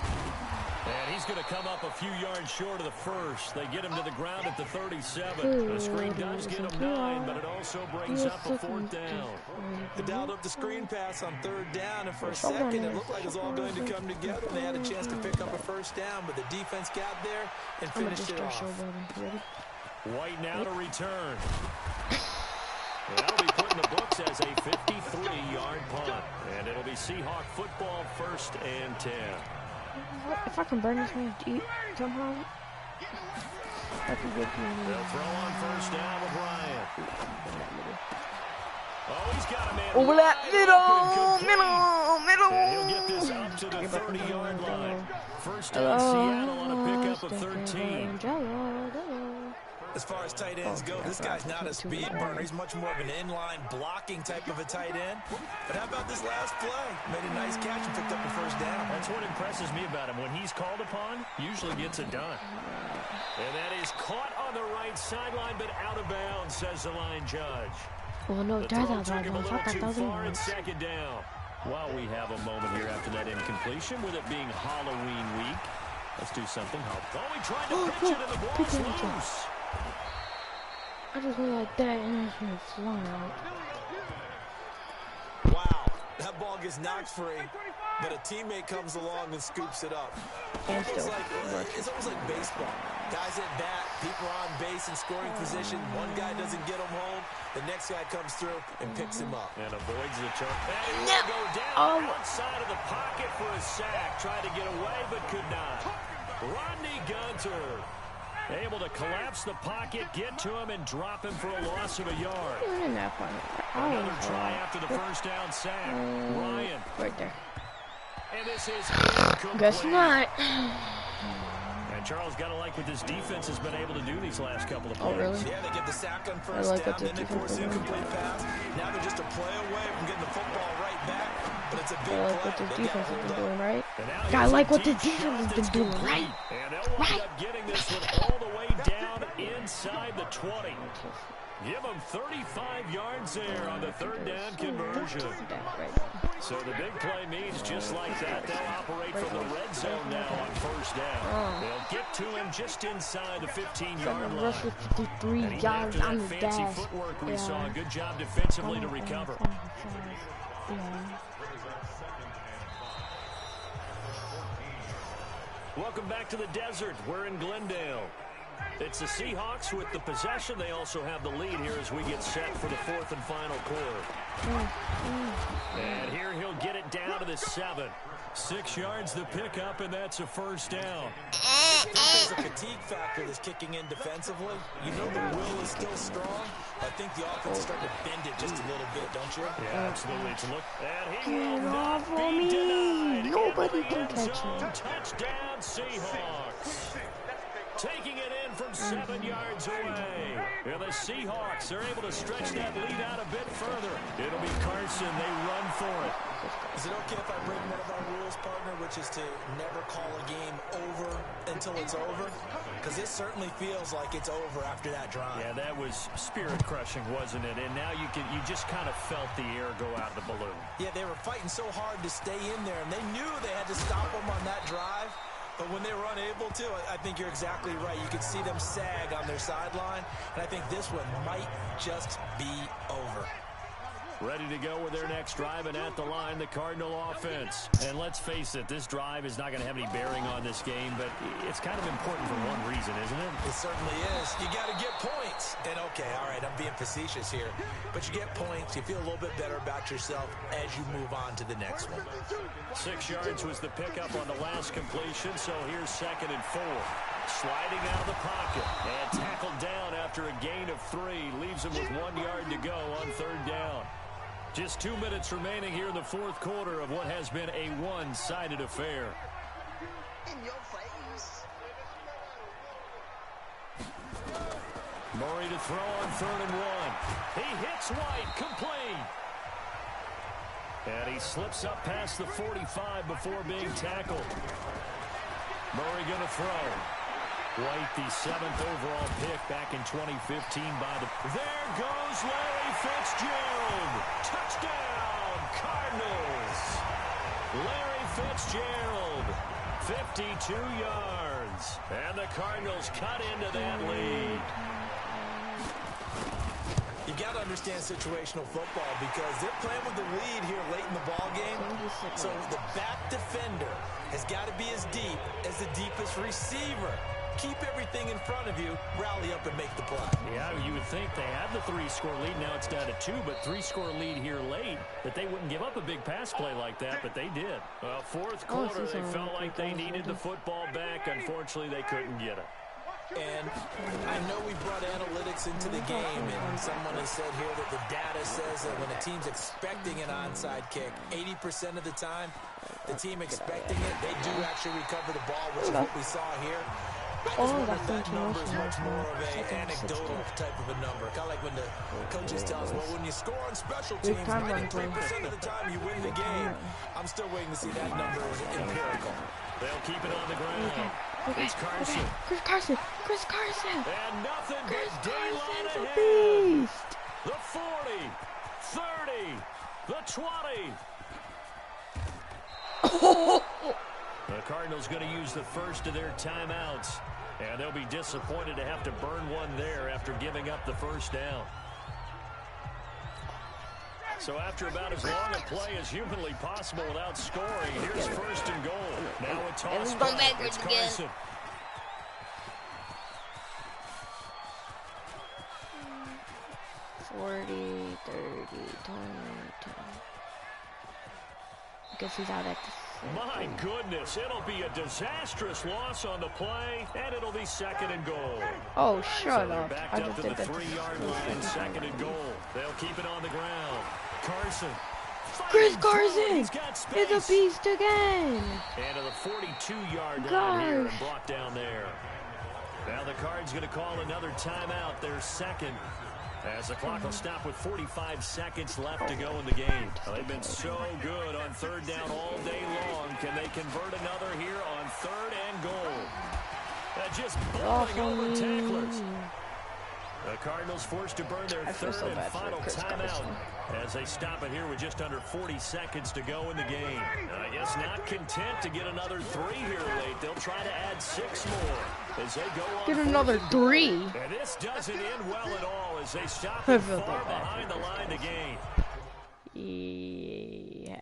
And he's going to come up a few yards short of the 1st. They get him to the ground at the 37. The screen does get him 9, but it also brings up a 4th down. They dialed up the screen pass on 3rd down, and for a second it looked like it was all going to come together. They had a chance to pick up a 1st down, but the defense got there and finished it off. White now to return. That'll be put in the books as a 53-yard punt. And it'll be Seahawk football, 1st and 10. If I can burn this man deep somehow, I can get you. They'll throw on 1st down with Ryan. Oh, he's got a man. Over that middle. And he'll get this up to the 30-yard line. First down, Seattle on a pickup of 13. As far as tight ends go, this guy's not a speed burner. He's much more of an inline blocking type of a tight end. But how about this last play? Made a nice catch and picked up a 1st down. That's what impresses me about him. When he's called upon, usually gets it done. And that is caught on the right sideline, but out of bounds, says the line judge. Well, no, the throw took him a little too far at 2nd down. Well, we have a moment here after that incompletion with it being Halloween week. Let's do something. Oh, he tried to pitch it and the ball's loose. I just went like that and it's going to fly out. Wow, that ball gets knocked free, but a teammate comes along and scoops it up. It's almost like baseball. Guys at bat, people are on base in scoring position. One guy doesn't get him home, the next guy comes through and picks him up. And avoids the turn. And he will go down outside of the pocket for a sack. Tried to get away, but could not. Rodney Gunter able to collapse the pocket, get to him, and drop him for a loss of a yard. Another try after the 1st down sack. Ryan. Right there. And this is incomplete. Guess not. And Charles, gotta like what this defense has been able to do these last couple of plays. Oh, really? Yeah, they get the sack on first down, then they force the incomplete pass. Now they're just a play away from getting the football right back. But it's a big I like what this defense has been doing, right? I like what this defense has been doing, right? And they'll wind up getting this one all the way down inside the 20. Give them 35 yards there on the third down conversion. So the big play means just like that, they'll operate from the red zone now on first down. They'll get to him just inside the 15-yard line. 53 yards on the dash. Fancy footwork we saw. Good job defensively to recover. Welcome back to the desert. We're in Glendale. It's the Seahawks with the possession. They also have the lead here as we get set for the fourth and final quarter. And here he'll get it down to the 7. 6 yards the pickup, and that's a first down. I think there's a fatigue factor that's kicking in defensively. You know the will is still strong. I think the offense is starting to bend it just a little bit, don't you? Yeah, absolutely. It's a look. And he will Get not off be on me. denied. Nobody can catch him. Touchdown, Seahawks. Taking it in from 7 yards away. And the Seahawks are able to stretch that lead out a bit further. It'll be Carson. They run for it. Is it okay if I break one of our rules, partner, which is to never call a game over until it's over? Because it certainly feels like it's over after that drive. Yeah, that was spirit-crushing, wasn't it? And now you just kind of felt the air go out of the balloon. Yeah, they were fighting so hard to stay in there, and they knew they had to stop them on that drive. But when they were unable to, I think you're exactly right. You could see them sag on their sideline, and I think this one might just be over. Ready to go with their next drive, and at the line, the Cardinal offense. And let's face it, this drive is not going to have any bearing on this game, but it's kind of important for one reason, isn't it? It certainly is. You got to get points. And okay, all right, I'm being facetious here, but you get points, you feel a little bit better about yourself as you move on to the next one. 6 yards was the pickup on the last completion, so here's 2nd and 4. Sliding out of the pocket and tackled down after a gain of 3. Leaves him with 1 yard to go on 3rd down. Just 2 minutes remaining here in the fourth quarter of what has been a one-sided affair. In your face. Murray to throw on 3rd and 1. He hits White, complete. And he slips up past the 45 before being tackled. Murray going to throw. White, the 7th overall pick back in 2015 by the... There goes Larry Fitzgerald. Touchdown, Cardinals. Larry Fitzgerald, 52 yards. And the Cardinals cut into that lead. You got to understand situational football because they're playing with the lead here late in the ball game. So the back defender has got to be as deep as the deepest receiver. Keep everything in front of you, rally up and make the play. Yeah, you would think they had the 3-score lead. Now it's down to 2, but 3-score lead here late. That they wouldn't give up a big pass play like that, but they did. Well, fourth quarter, they felt like they needed the football back. Unfortunately, they couldn't get it. And I know we brought analytics into the game, and someone has said here that the data says that when a team's expecting an onside kick, 80% of the time, the team expecting it, they do actually recover the ball, which is what we saw here. That number is much more of an anecdotal type of a number. Kind of like when the coaches tell us, well, when you score on special teams, 93% of the time you win the game. I'm still waiting to see that number as empirical. They'll keep it on the ground. It's Carson. Chris Carson. And nothing but daylight ahead. The 40, 30, the 20. The Cardinals going to use the first of their timeouts. And they'll be disappointed to have to burn one there after giving up the first down. So after about as long a play as humanly possible without scoring, here's 1st and goal. Now a toss. It's going backwards again. 40, 30, 20, 10. I guess he's out at the... My goodness, it'll be a disastrous loss on the play, and it'll be 2nd and goal. Oh, shut so up. Backed up to the 3-yard line, 2nd and goal. They'll keep it on the ground. Carson Chris Carson is a beast again. And to the 42-yard line here and brought down there. Now the Cards going to call another timeout, their second, as the clock will stop with 45 seconds left to go in the game. They've been so good on third down all day long. Can they convert another here on third and goal? Just bowling over tacklers. The Cardinals forced to burn their third and final timeout as they stop it here with just under 40 seconds to go in the game. I guess not content to get another 3 here late. They'll try to add 6 more as they go on. Get another 3. And this doesn't end well at all as they stop it far behind the line to gain. Yeah,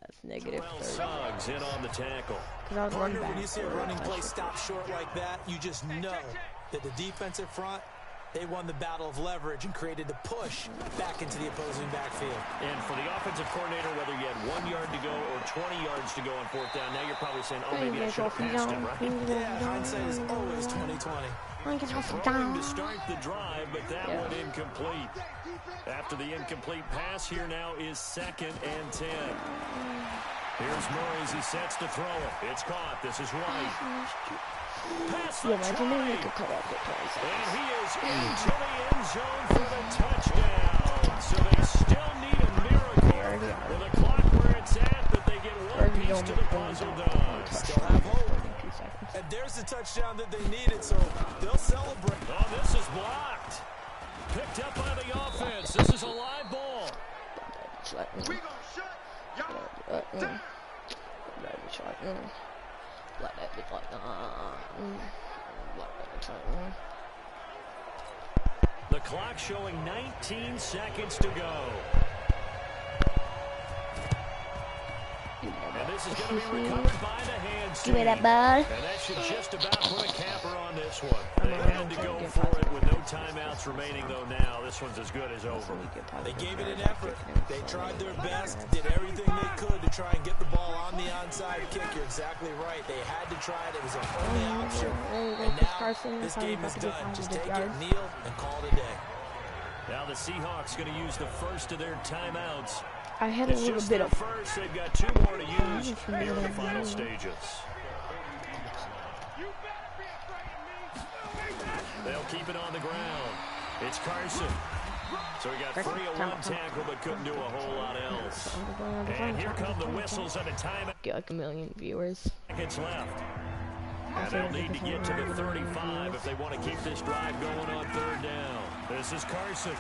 it's negative 30. Suggs in on the tackle. Partner, when you see a running play stop short like that, you just know that the defensive front, they won the battle of leverage and created the push back into the opposing backfield. And for the offensive coordinator, whether you had 1 yard to go or 20 yards to go on fourth down, now you're probably saying, oh, maybe I should have passed him, right? Yeah, hindsight is always 20/20. Throwing to start the drive, but that one incomplete. After the incomplete pass, here now is 2nd and 10. Here's Murray as he sets to throw it. It's caught. This is White. Pass the try. And he is into the end zone for the touchdown. So they still need a miracle with a clock where it's at, but they get one piece to the puzzle done. Still have hope. And there's the touchdown that they needed, so they'll celebrate. Oh, this is blocked. Picked up by the offense. This is a live ball. We gonna shut y'all down. The clock showing 19 seconds to go. And this is going to be recovered by the hands. Give me that ball. And that should just about put a capper on this one. They had to go for it with no timeouts remaining, though now. This one's as good as over. They gave it an effort. They tried their best, did everything they could to try and get the ball on the onside kick. You're exactly right. They had to try it. It was their only option. And now this game is done. Just take it, kneel, and call it a day. Now the Seahawks going to use the first of their timeouts. I had a little bit of first. They've got 2 more to use here in the final stages. They'll keep it on the ground. It's Carson. So he got 3 of 1 tackle, but couldn't do a whole lot else. And here come the whistles at a time. Get like 1 million viewers. Seconds left. And they'll need to get to the 35 if they want to keep this drive going on third down. This is Carson.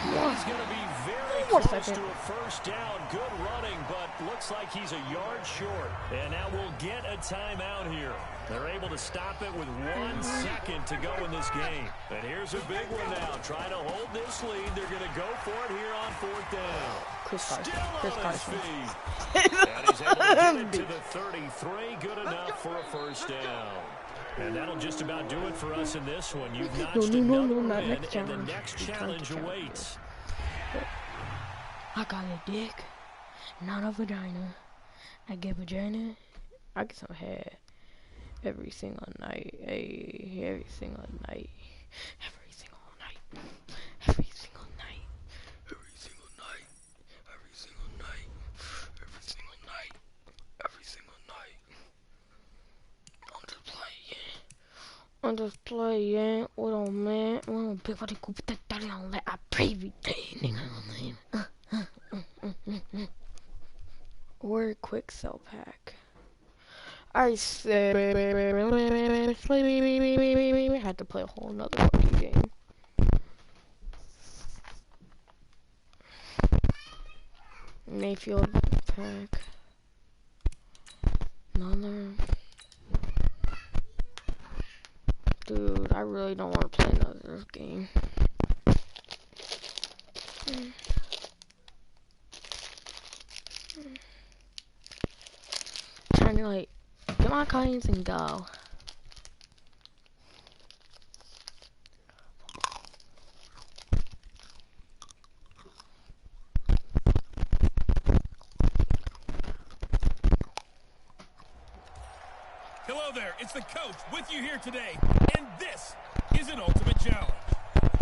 He's going to be very close to a first down. Good running, but looks like he's a yard short. And now we'll get a timeout here. They're able to stop it with 1 second to go in this game. And here's a big one now. Trying to hold this lead. They're going to go for it here on fourth down. Chris Carson. And he's able to get it to the 33. Good enough for a first down. And that'll just about do it for us in this one. You've notched another win, and the next challenge awaits. I got a dick, not a vagina. I get vagina, I get some head every single night. Hey, every single night. Every single night. Every single night. Every single night. Every single night. Every single night. Every single night. I'm just playing with a man. With a big body coupe that daddy on let I pray every day. Or a quick sell pack. I said I had to play a whole nother fucking game. Mayfield pack. Another. Dude, I really don't want to play another game. Trying to like get my coins and go. Hello there, it's the coach with you here today, and this is an ultimate challenge.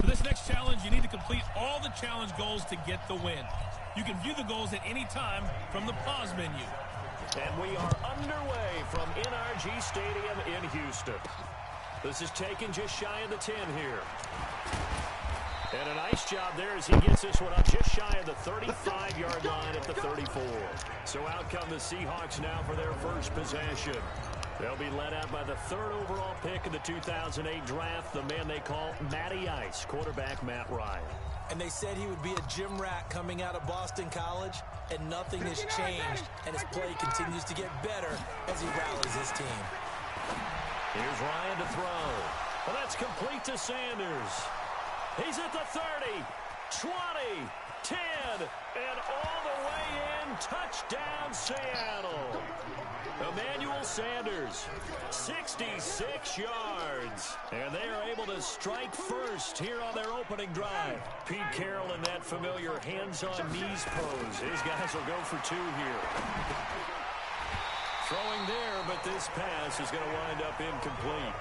For this next challenge, you need to complete all the challenge goals to get the win. You can view the goals at any time from the pause menu. And we are underway from NRG Stadium in Houston. This is taken just shy of the 10 here. And a nice job there as he gets this one up just shy of the 35-yard line at the 34. So out come the Seahawks now for their first possession. They'll be led out by the 3rd overall pick in the 2008 draft, the man they call Matty Ice, quarterback Matt Ryan. And they said he would be a gym rat coming out of Boston College, and nothing has changed, and his play continues to get better as he rallies his team. Here's Ryan to throw. Well, that's complete to Sanders. He's at the 30, 20, 10, and all the way in. Touchdown, Seattle. Emmanuel Sanders, 66 yards. And they are able to strike first here on their opening drive. Pete Carroll in that familiar hands-on-knees pose. His guys will go for 2 here. Throwing there, but this pass is going to wind up incomplete.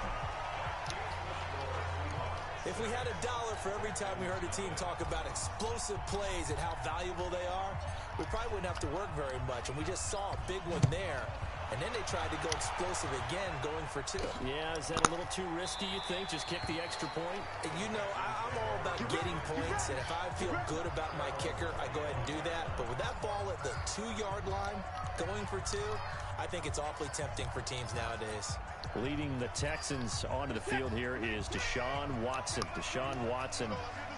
If we had $1 for every time we heard a team talk about explosive plays and how valuable they are, we probably wouldn't have to work very much. And we just saw a big one there. And then they tried to go explosive again, going for 2. Yeah, is that a little too risky, you think? Just kick the extra point? And you know, I'm all about getting points. And if I feel good about my kicker, I go ahead and do that. But with that ball at the 2-yard line, going for 2, I think it's awfully tempting for teams nowadays. Leading the Texans onto the field here is Deshaun Watson. Deshaun Watson,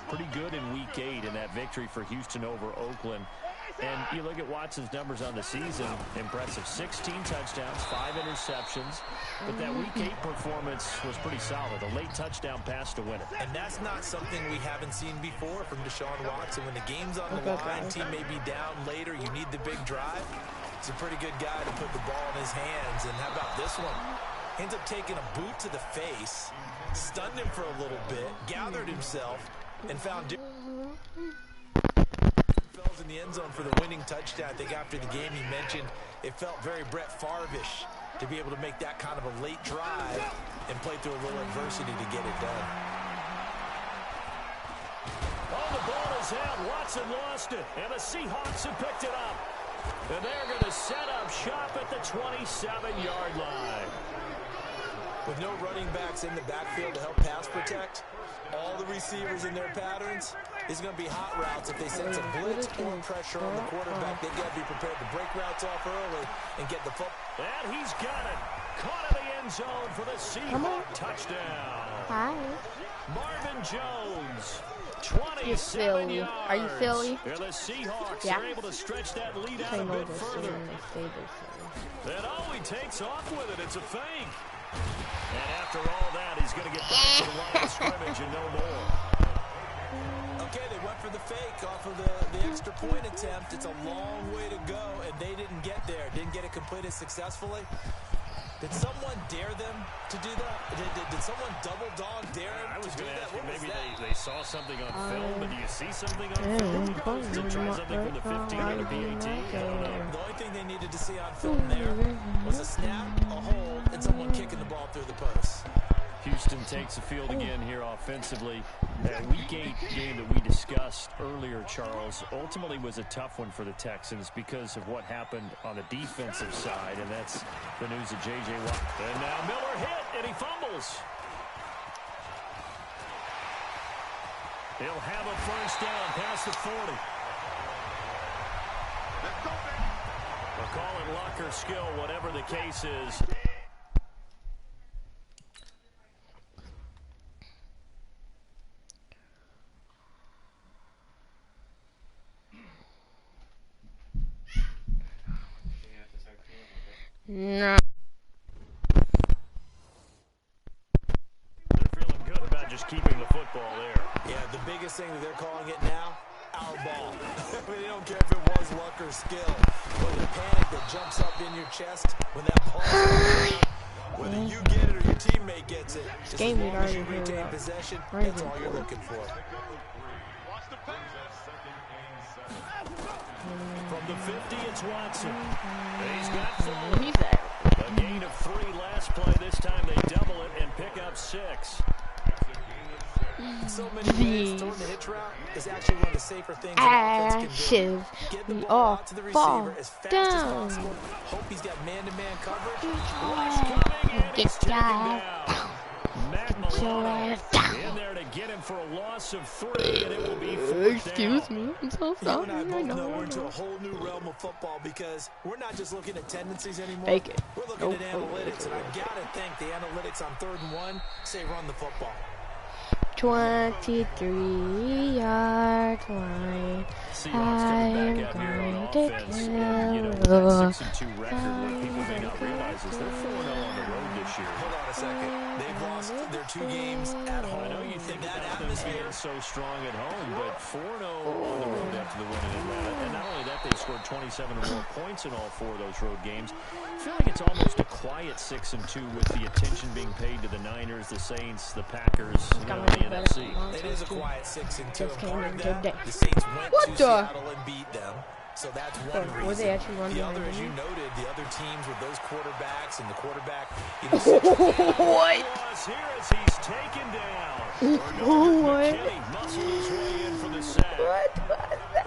pretty good in Week 8 in that victory for Houston over Oakland. And you look at Watson's numbers on the season, impressive. 16 touchdowns, 5 interceptions. But that Week 8 performance was pretty solid. A late touchdown pass to win it. And that's not something we haven't seen before from Deshaun Watson. When the game's on the line, team may be down later, you need the big drive. He's a pretty good guy to put the ball in his hands. And how about this one? Ends up taking a boot to the face, stunned him for a little bit, gathered himself, and found Fells in the end zone for the winning touchdown. I think after the game he mentioned it felt very Brett Favre-ish to be able to make that kind of a late drive and play through a little adversity to get it done. Oh, the ball is out. Watson lost it, and the Seahawks have picked it up. And they're going to set up shop at the 27-yard line. With no running backs in the backfield to help pass protect, all the receivers in their patterns is going to be hot routes. If they sense a blitz or pressure on the quarterback, they've got to be prepared to break routes off early and get the football. And he's got it. Caught in the end zone for the Seahawks touchdown. Hi. Marvin Jones, 27 yards. Are you Philly? And the Seahawks are able to stretch that lead out a bit further. And oh, he takes off with it. It's a fake. And after all that, he's going to get back to the line of scrimmage and no more. Okay, they went for the fake off of the extra point attempt. It's a long way to go, and they didn't get there. Didn't get it completed successfully. Did someone dare them to do that? Did someone double dog dare them I was to do going to that? ask you, maybe they saw something on film, but do you see something on film? To try something from the 15 or the PAT? I don't know. The only thing they needed to see on film there was a snap, a hold, and someone kicking the ball through the post. Houston takes the field again here offensively. That Week 8 game that we discussed earlier, Charles, ultimately was a tough one for the Texans because of what happened on the defensive side, and that's the news of J.J. Watt. And now Miller hit, and he fumbles. He'll have a first down past the 40. We'll call it luck or skill, whatever the case is. No. They're feeling good about just keeping the football there. Yeah, the biggest thing that they're calling it now, our ball. I mean, they don't care if it was luck or skill. But the panic that jumps up in your chest when that ball is around, whether you get it or your teammate gets it, just as long as you retain possession, that's all you're looking for. From the 50, it's Watson. He's got 4. A gain of 3 last play. This time they double it and pick up 6. In so many ways, throwing the hitch route is actually one of the safer things an offense can do. Get the ball out to the receiver as fast as possible. Hope he's got man-to-man coverage. Rush coming, and he's taken down. Matt Milano in there to get him for a loss of 3, and it will be 4th down. Excuse me, I'm so sorry. You and I both know we're into a whole new realm of football because we're not just looking at tendencies ananymore. Fake it. We're looking at analytics, and I've got to think the analytics on 3rd and 1 say run the football. 23 yard line. I'm going to kill that 6-2 record, what people may not realize is they're 4-0 on the road this year. Hold on a second. They've lost their 2 games at home. I know you think that atmosphere is so strong at home, but 4-0 on the road after the win in Atlanta. And not only that, they scored 27 or more points in all 4 of those road games. I feel like it's almost a quiet 6-2 with the attention being paid to the Niners, the Saints, the Packers, the NFC. It is a quiet 6-2. Just came Part in of that, today. the Saints went What to the? Seattle and beat them. So that's one Were they reason. actually running The other, over as you me? noted, the other teams with those quarterbacks and the quarterback, What? Here as he's taken down. What? Muscled his way in for the sack. But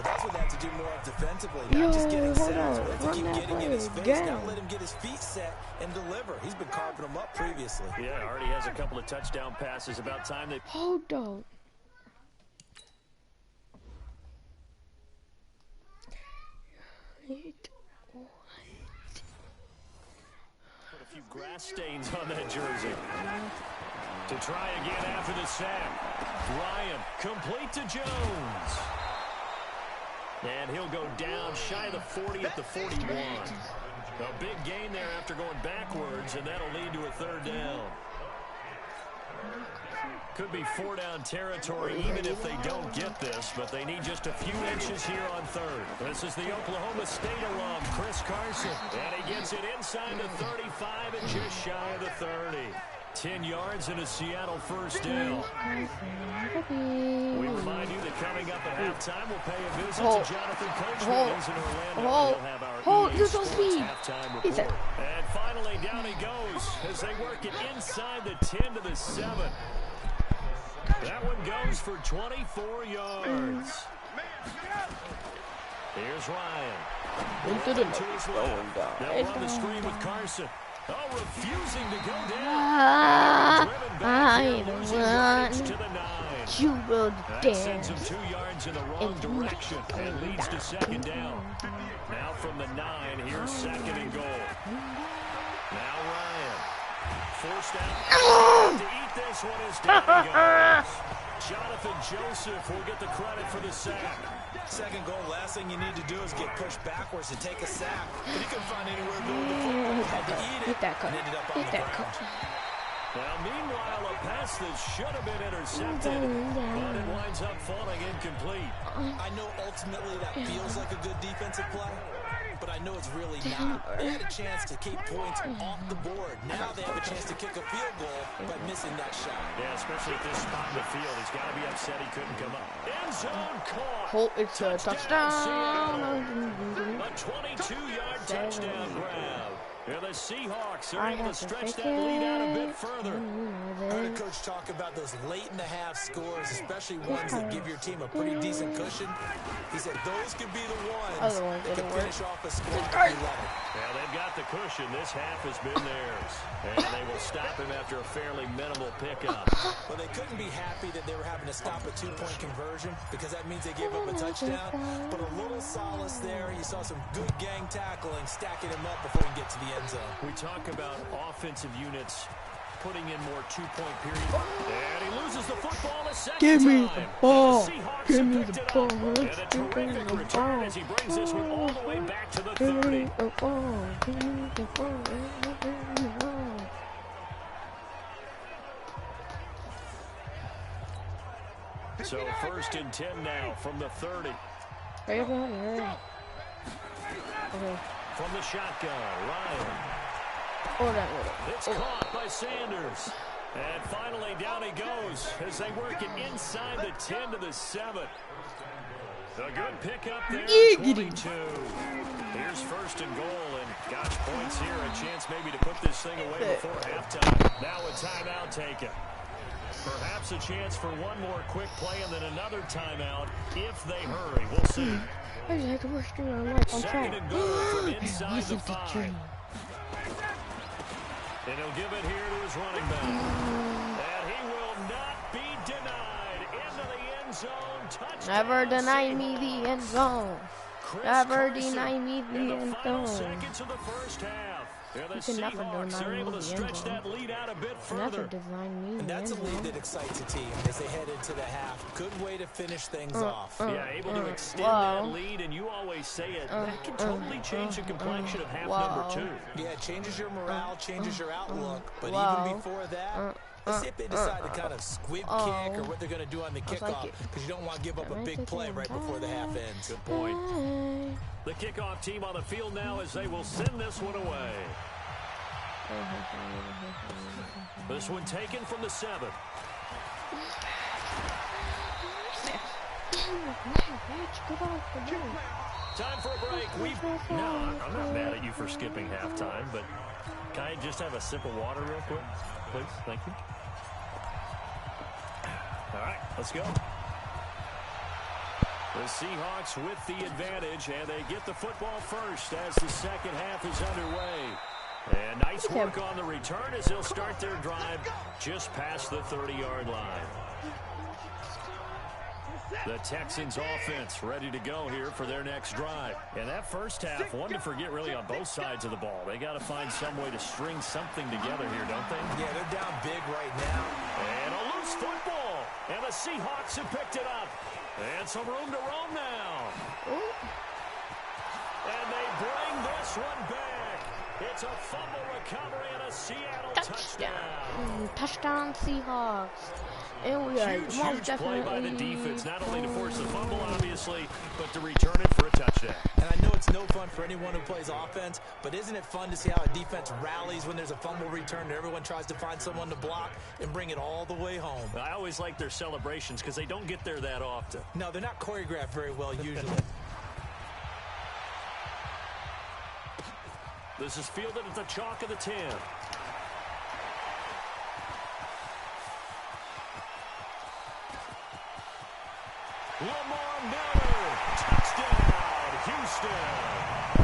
that's what they have to do more of defensively. Not just getting sacks, but to keep getting in his face. Not let him get his feet set and deliver. He's been carving them up previously. Yeah, already has a couple of touchdown passes. About time they... Hold on. Put a few grass stains on that jersey. To try again after the sack. Ryan, complete to Jones. And he'll go down shy of the 40 at the 41. A big gain there after going backwards, and that'll lead to a 3rd down. Could be 4-down territory even if they don't get this, but they need just a few inches here on 3rd. This is the Oklahoma State alum, Chris Carson. And he gets it inside the 35 and just shy of the 30. 10 yards and a Seattle 1st down. We remind you that coming up at halftime, we'll pay a visit to Jonathan Coachman. He's in Orlando. He'll have our EA Sports halftime report. And finally, down he goes as they work it inside the 10 to the 7. That one goes for 24 yards. Here's Ryan. Into the They'll run the screen with Carson. Oh, refusing to go down. I run. To the 9. You will That sends dance. him 2 yards in the wrong direction and leads to 2nd down. Now from the 9, here's 2nd and goal. Now Ryan. Forced out to eat this one as down he goes. Jonathan Joseph will get the credit for the sack. 2nd goal, last thing you need to do is get pushed backwards and take a sack. But he couldn't find anywhere to go with the football. Had to eat it. Hit that cut. And ended up on Hit the that ground. cut. Now, meanwhile, a pass that should have been intercepted, but it winds up falling incomplete. I know ultimately that feels like a good defensive play, but I know it's really not. They had a chance to keep points off the board. Now they have a chance to kick a field goal by missing that shot. Yeah, especially at this spot in the field. He's got to be upset he couldn't come up. End zone caught. Hold, it's a touchdown. A 22-yard touchdown grab. Yeah, the Seahawks are able to stretch that lead out a bit further. I heard a coach talk about those late-in-the-half scores, especially ones that give your team a pretty decent cushion. He said those could be the ones that can finish off a score if you let it. Well, they've got the cushion. This half has been theirs. And they will stop him after a fairly minimal pickup. Well, they couldn't be happy that they were having to stop a 2-point conversion because that means they gave up a touchdown. But a little solace there. You saw some good gang tackling, stacking him up before he can get to the end zone. We talk about offensive units putting in more 2-point periods. And he loses the football a second Give me time. the ball. And the Seahawks Give me picked the it ball. up. And a terrific return as he brings this one all the way back to the 30. So 1st and 10 now from the 30. Okay. From the shotgun, Ryan. It's caught by Sanders. And finally down he goes as they work it inside the 10 to the 7. A good pickup there, 22. Here's 1st and goal, and gosh, points here, a chance maybe to put this thing away before halftime. Now a timeout taken. Perhaps a chance for one more quick play and then another timeout if they hurry. We'll see. I just had the worst thing in my life. I'm Second and goal from inside the 5. dream. And he'll give it here to his running back. And he will not be denied. Into the end zone. Touchdown. Never deny me the end zone. Never deny me the end zone. Seconds of the first half. You can never deny me the end zone. Never deny me the end zone. And that's a lead that excites a team as they head into the half. Good way to finish things off. Yeah, able to extend that lead, and you always say it. That can totally change the complexion of half number 2. Yeah, it changes your morale, changes your outlook. But even before that, let's see if they decide to kind of squib kick or what they're going to do on the kickoff, because you don't want to give up a big play right before the half ends. Good point. The kickoff team on the field now as they will send this one away. This one taken from the 7. Time for a break. No, I'm not mad at you for skipping halftime, but can I just have a sip of water real quick, please? Thank you. All right, let's go. The Seahawks with the advantage, and they get the football first as the second half is underway. And nice work on the return as they'll start their drive just past the 30-yard line. The Texans offense ready to go here for their next drive. And that first half, one to forget really on both sides of the ball. They got to find some way to string something together here, don't they? Yeah, they're down big right now. And a loose football. And the Seahawks have picked it up. And some room to roam now. And they bring this one back. It's a fumble recovery and a Seattle touchdown. Touchdown Seahawks. And we are huge play by the defense, not only to force the fumble, obviously, but to return it for a touchdown. And I know it's no fun for anyone who plays offense, but isn't it fun to see how a defense rallies when there's a fumble return and everyone tries to find someone to block and bring it all the way home? I always like their celebrations because they don't get there that often. No, they're not choreographed very well usually. This is fielded at the chalk of the 10. Lamar Miller, touchdown, Houston.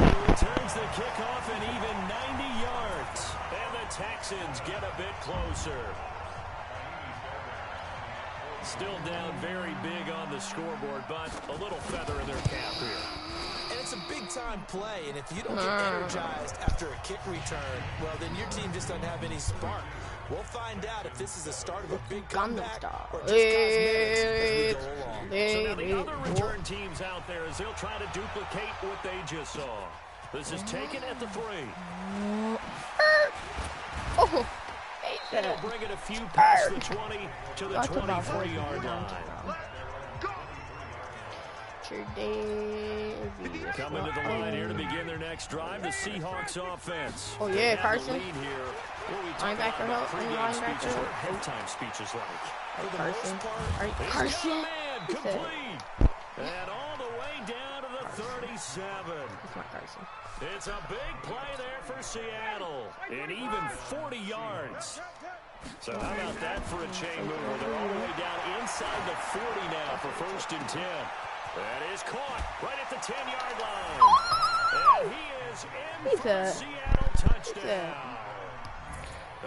He returns the kickoff an even 90 yards. And the Texans get a bit closer. Still down very big on the scoreboard, but a little feather in their cap here. And it's a big-time play, and if you don't get energized after a kick return, well, then your team just doesn't have any spark. We'll find out if this is the start of a big comeback or just cosmetics as we go along. So now the other return teams out there as they'll try to duplicate what they just saw. This is taken at the 3. They'll bring it a few past the 20 to the 23-yard line. Coming to the line here to begin their next drive, the Seahawks offense. Oh yeah, Carson. Linebacker help. Halftime speeches like. Carson. Carson. Complete. And all the way down to the 37. It's not Carson. It's a big play there for Seattle. And even 40 yards. So how about that for a chain mover? They're all the way down inside the 40 now for 1st and 10. That is caught right at the 10-yard line. And he is in for a Seattle touchdown.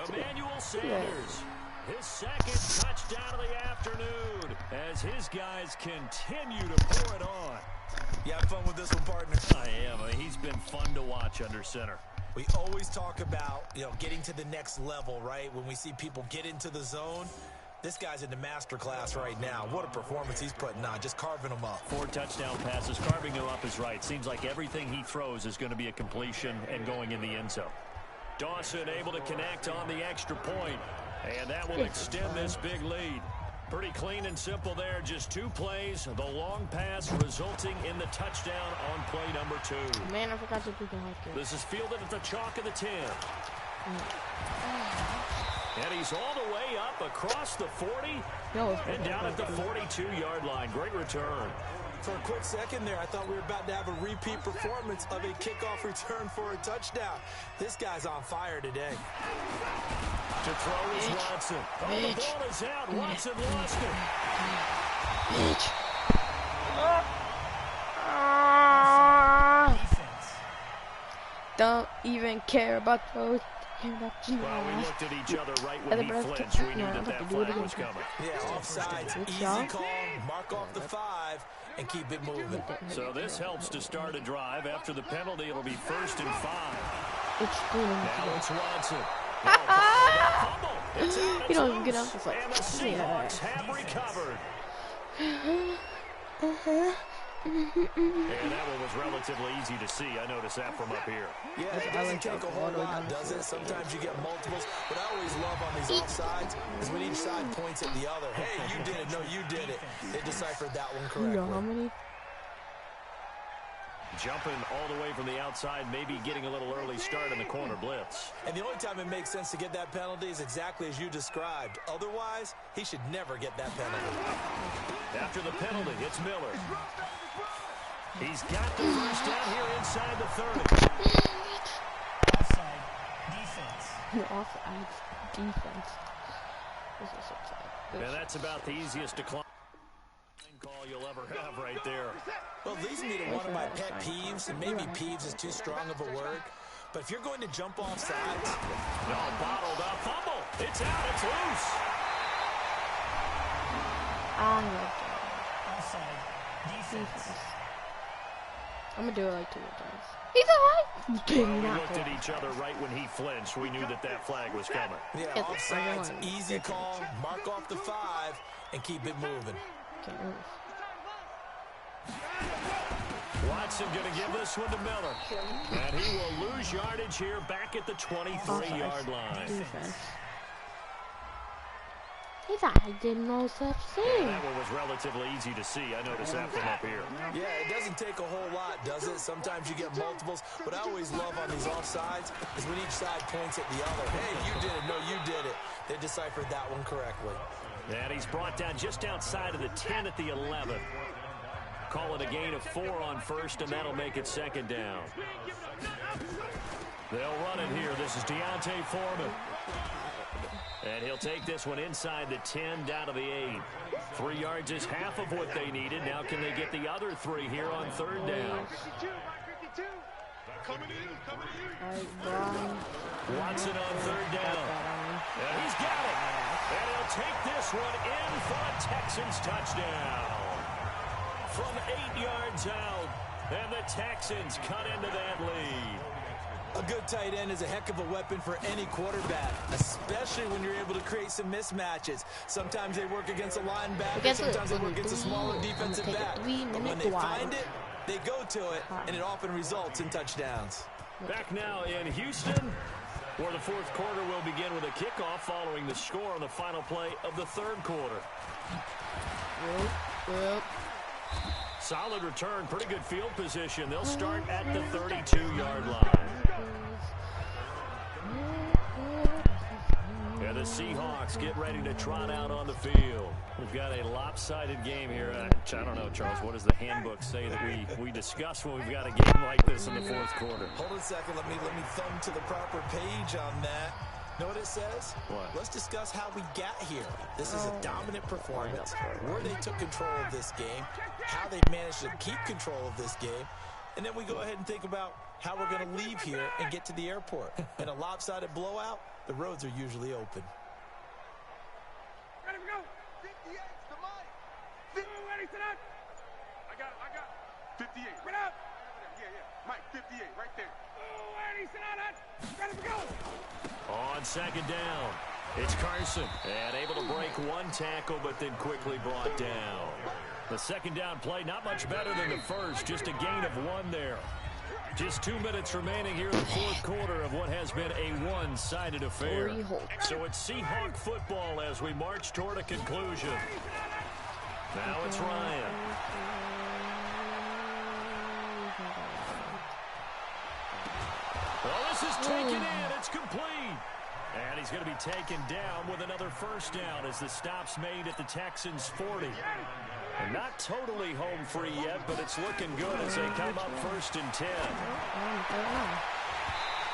Emmanuel Sanders, his second touchdown of the afternoon as his guys continue to pour it on. You have fun with this one, partner? I am. He's been fun to watch under center. We always talk about, getting to the next level, right? When we see people get into the zone. This guy's in the master class right now. What a performance he's putting on, just carving them up. 4 touchdown passes, carving them up is right. Seems like everything he throws is going to be a completion and going in the end zone. Dawson able to connect on the extra point, and that will extend this big lead. Pretty clean and simple there, just 2 plays. The long pass resulting in the touchdown on play number 2. Man, I forgot to put the hot. This is fielded at the chalk of the 10. And he's all the way up across the 40 and down at the 42-yard line. Great return. For a quick second there, I thought we were about to have a repeat performance of a kickoff return for a touchdown. This guy's on fire today. To throw is Watson. Oh, the ball is out. Watson lost it. Don't even care about those. Well, we looked at each other right when he flinched. We knew that flag was coming. Yeah, offsides, easy call, mark off the 5, and keep it moving. So this helps to start a drive. After the penalty, it'll be 1st and 5. Now it's Watson. You don't even get up. And the Seahawks have recovered. And that one was relatively easy to see. I noticed that from up here. Yeah, it doesn't take a whole lot, does it? Sometimes you get multiples. What I always love on these offsides is when each side points at the other. Hey, you did it. No, you did it. They deciphered that one correctly. You know how many? Jumping all the way from the outside, maybe getting a little early start in the corner blitz. And the only time it makes sense to get that penalty is exactly as you described. Otherwise, he should never get that penalty. After the penalty, it's Miller. He's got the first down here inside the 30. Offside defense. Offside defense. This is offside. And that's about the easiest decline call you'll ever have right there. Well, it leads me to one of my pet peeves, and maybe peeves is too strong of a word, but if you're going to jump off sides... No, bottled up, fumble. It's out, it's loose. Offside defense. I'm going to do it like 2 more times. He's alive! Well, we looked at each other right when he flinched. We knew that flag was coming. Yeah, offsides, easy call, mark off the 5, and keep it moving. Can't move. Watson going to give this one to Miller. And he will lose yardage here back at the 23-yard line. Defense. He thought I did no such thing. Yeah, that one was relatively easy to see. I noticed that from up here. Yeah, it doesn't take a whole lot, does it? Sometimes you get multiples. What I always love on these offsides is when each side points at the other. Hey, you did it. No, you did it. They deciphered that one correctly. And he's brought down just outside of the 10 at the 11. Call it a gain of 4 on first, and that'll make it 2nd down. They'll run it here. This is Deontay Foreman. And he'll take this one inside the 10 down to the 8. 3 yards is half of what they needed. Now can they get the other 3 here on 3rd down? Watson on 3rd down. And he's got it. And he'll take this one in for a Texans touchdown. From 8 yards out. And the Texans cut into that lead. A good tight end is a heck of a weapon for any quarterback, especially when you're able to create some mismatches. Sometimes they work against a linebacker, sometimes they work against a smaller defensive back. But when they find it, they go to it, and it often results in touchdowns. Back now in Houston, where the 4th quarter will begin with a kickoff following the score on the final play of the 3rd quarter. Solid return, pretty good field position. They'll start at the 32-yard line. And the Seahawks get ready to trot out on the field. We've got a lopsided game here. I don't know, Charles, what does the handbook say that we discuss when we've got a game like this in the 4th quarter? Hold on a second. Let me thumb to the proper page on that. Know what it says? What? Let's discuss how we got here. This is a dominant performance, where they took control of this game, how they managed to keep control of this game, and then we go ahead and think about how we're going to leave here and get to the airport. In a lopsided blowout, the roads are usually open. Ready to go. 58 to Mike. Ready to that. I got it. 58. Get up. Yeah. Mike, 58 right there. Ready to go. On 2nd down, it's Carson. And able to break 1 tackle, but then quickly brought down. The 2nd down play, not much better than the first. Just a gain of 1 there. Just 2 minutes remaining here in the 4th quarter of what has been a one-sided affair. So it's Seahawk football as we march toward a conclusion. Now it's Ryan. Well, this is taken in. It's complete. And he's going to be taken down with another first down as the stop's made at the Texans' 40. And not totally home free yet, but it's looking good as they come up 1st and 10.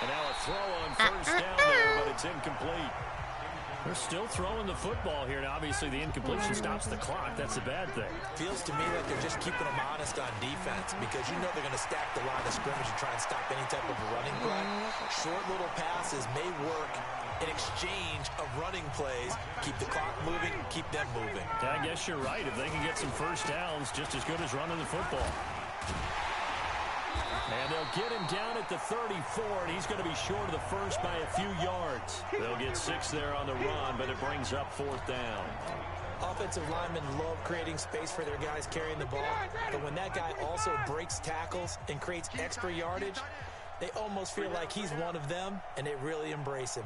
And now a throw on first down there, but it's incomplete. They're still throwing the football here, and obviously the incompletion stops the clock. That's a bad thing. Feels to me like they're just keeping them honest on defense because you know they're going to stack the line of scrimmage and try and stop any type of a running play. Short little passes may work in exchange of running plays. Keep the clock moving, keep them moving. Yeah, I guess you're right. If they can get some first downs, just as good as running the football. And they'll get him down at the 34, and he's going to be short of the first by a few yards. They'll get 6 there on the run, but it brings up 4th down. Offensive linemen love creating space for their guys carrying the ball, but when that guy also breaks tackles and creates extra yardage, they almost feel like he's one of them, and they really embrace him.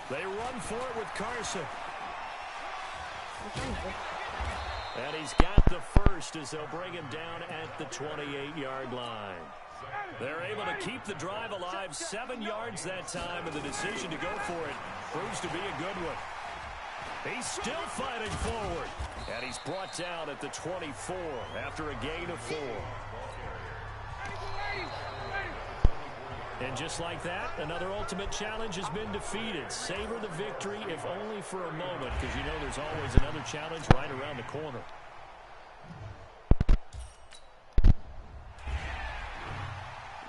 They run for it with Carson. And he's got the first as they'll bring him down at the 28-yard line. They're able to keep the drive alive, 7 yards that time, and the decision to go for it proves to be a good one. He's still fighting forward, and he's brought down at the 24 after a gain of 4. And just like that, another ultimate challenge has been defeated. Savor the victory, if only for a moment, because you know there's always another challenge right around the corner.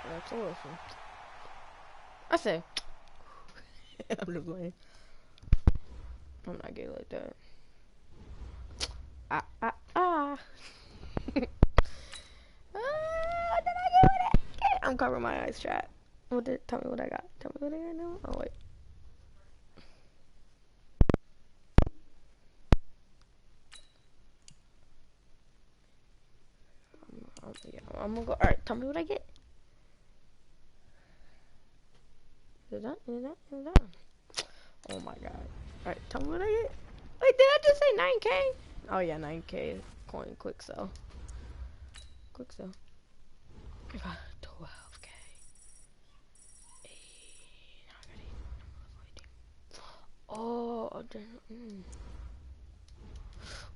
That's awesome. I say, I'm just playing. I'm not gay like that. Did I get what I get? I'm covering my eyes, chat. Tell me what I got. Tell me what I got now. Oh, wait. Yeah, I'm gonna go. Alright, tell me what I get. Is that? Oh my god. Alright, tell me what I get. Wait, did I just say 9K? Oh yeah, 9K coin quick sell. Quick sell. I got 12K. Oh,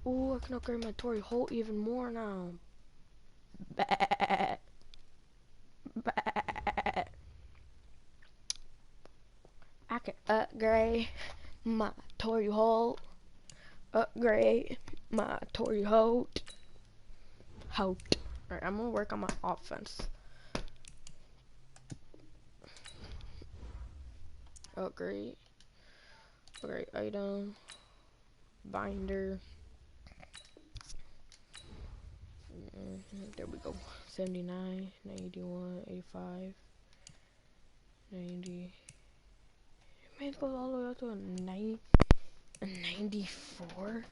ooh, I can upgrade my Tory Holt even more now. Bah. Bah. I can upgrade my Tory Holt. Upgrade my Tory Holt. Alright, I'm gonna work on my offense. Upgrade. Upgrade item. Binder. There we go. 79, 91, 85, 90. Man, it goes all the way up to a 94.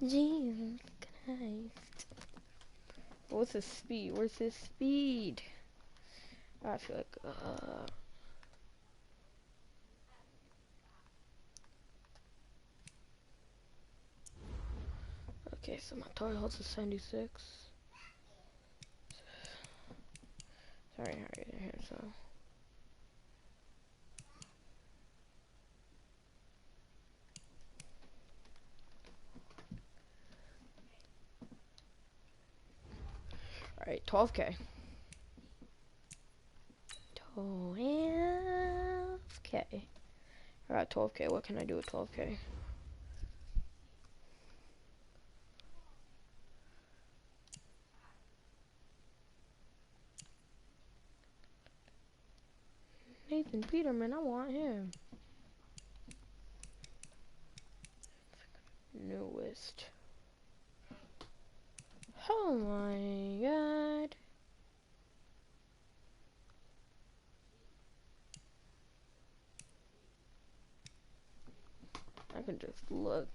Jesus Christ. What's his speed? Where's his speed? I feel like, okay, so my total holds is 76. Sorry, here, so. Alright, 12K. 12K. Alright, 12K. What can I do with 12K? Nathan Peterman, I want him. Newest. Oh my god. I can just look.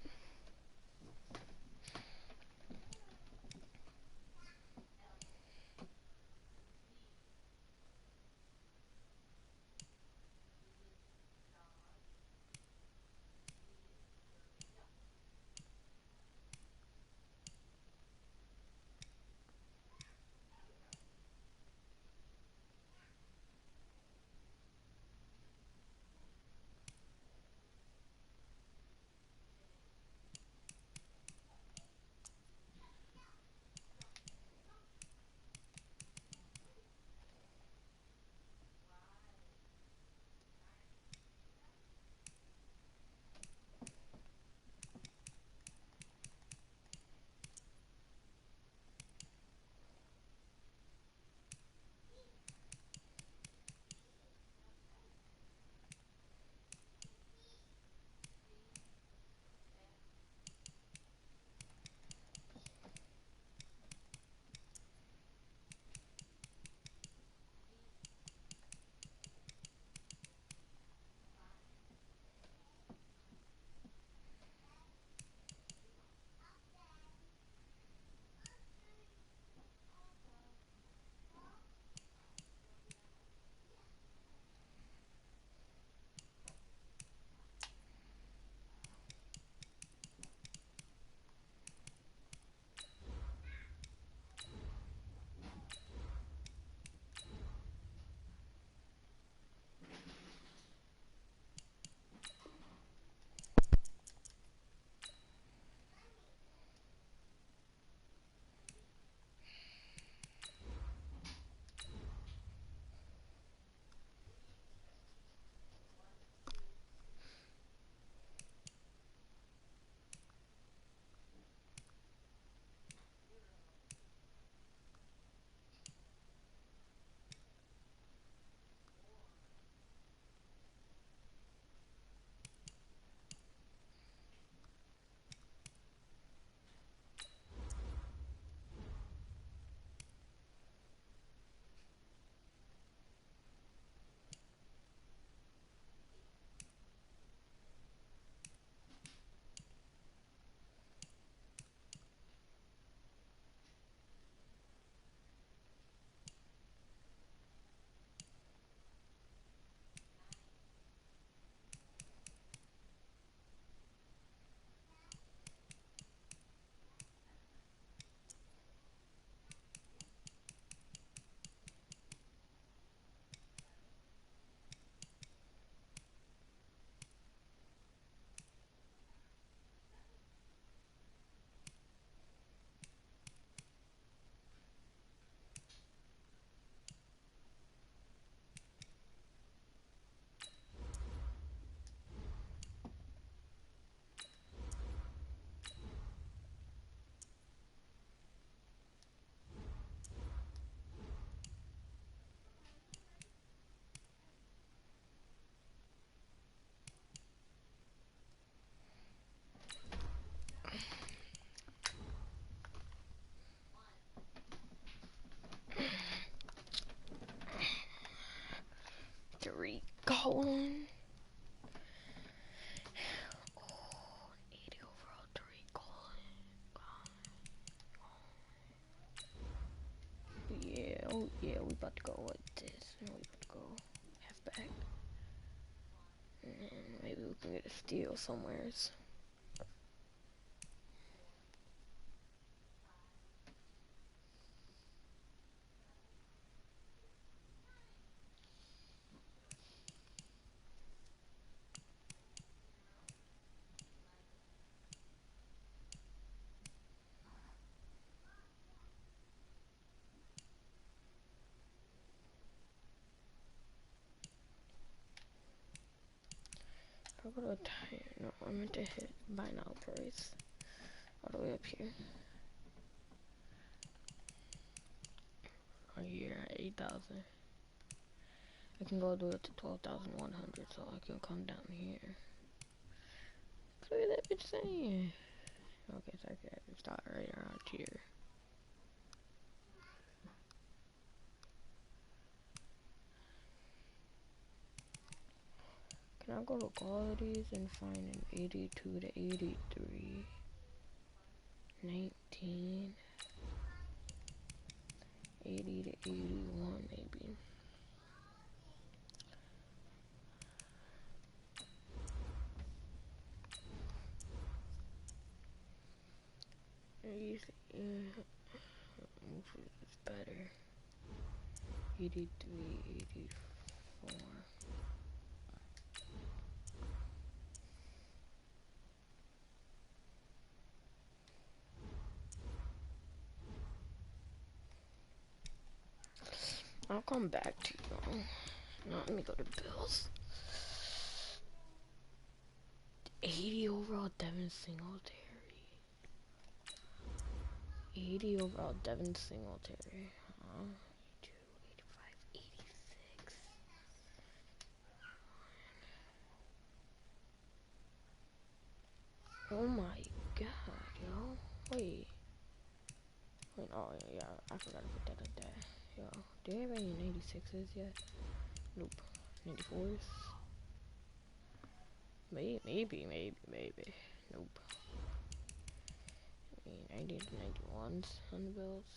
Colin. Oh, 80 overall 3 Colin. Yeah, oh yeah, we about to go with this. We about to go halfback. And maybe we can get a steal somewheres. I'll go to no, I meant to hit buy now price all the way up here. Oh yeah, 8,000. I can go do it to 12,100, so I can come down here. Look at that bitch saying. Okay, so I can start right around here. Can I go to qualities and find an 82 to 83, 19, 80 to 81 maybe. Which is better? 83, 84. I'll come back to you. Now let me go to Bills. 80 overall Devin Singletary. 80 overall Devin Singletary. 82, 85, 86. Oh my god, yo. Wait, oh yeah, I forgot to put that like that. Yo, do you have any 86s yet? Nope. 94s? Maybe. Nope. Any 90s, 91s on the Bills?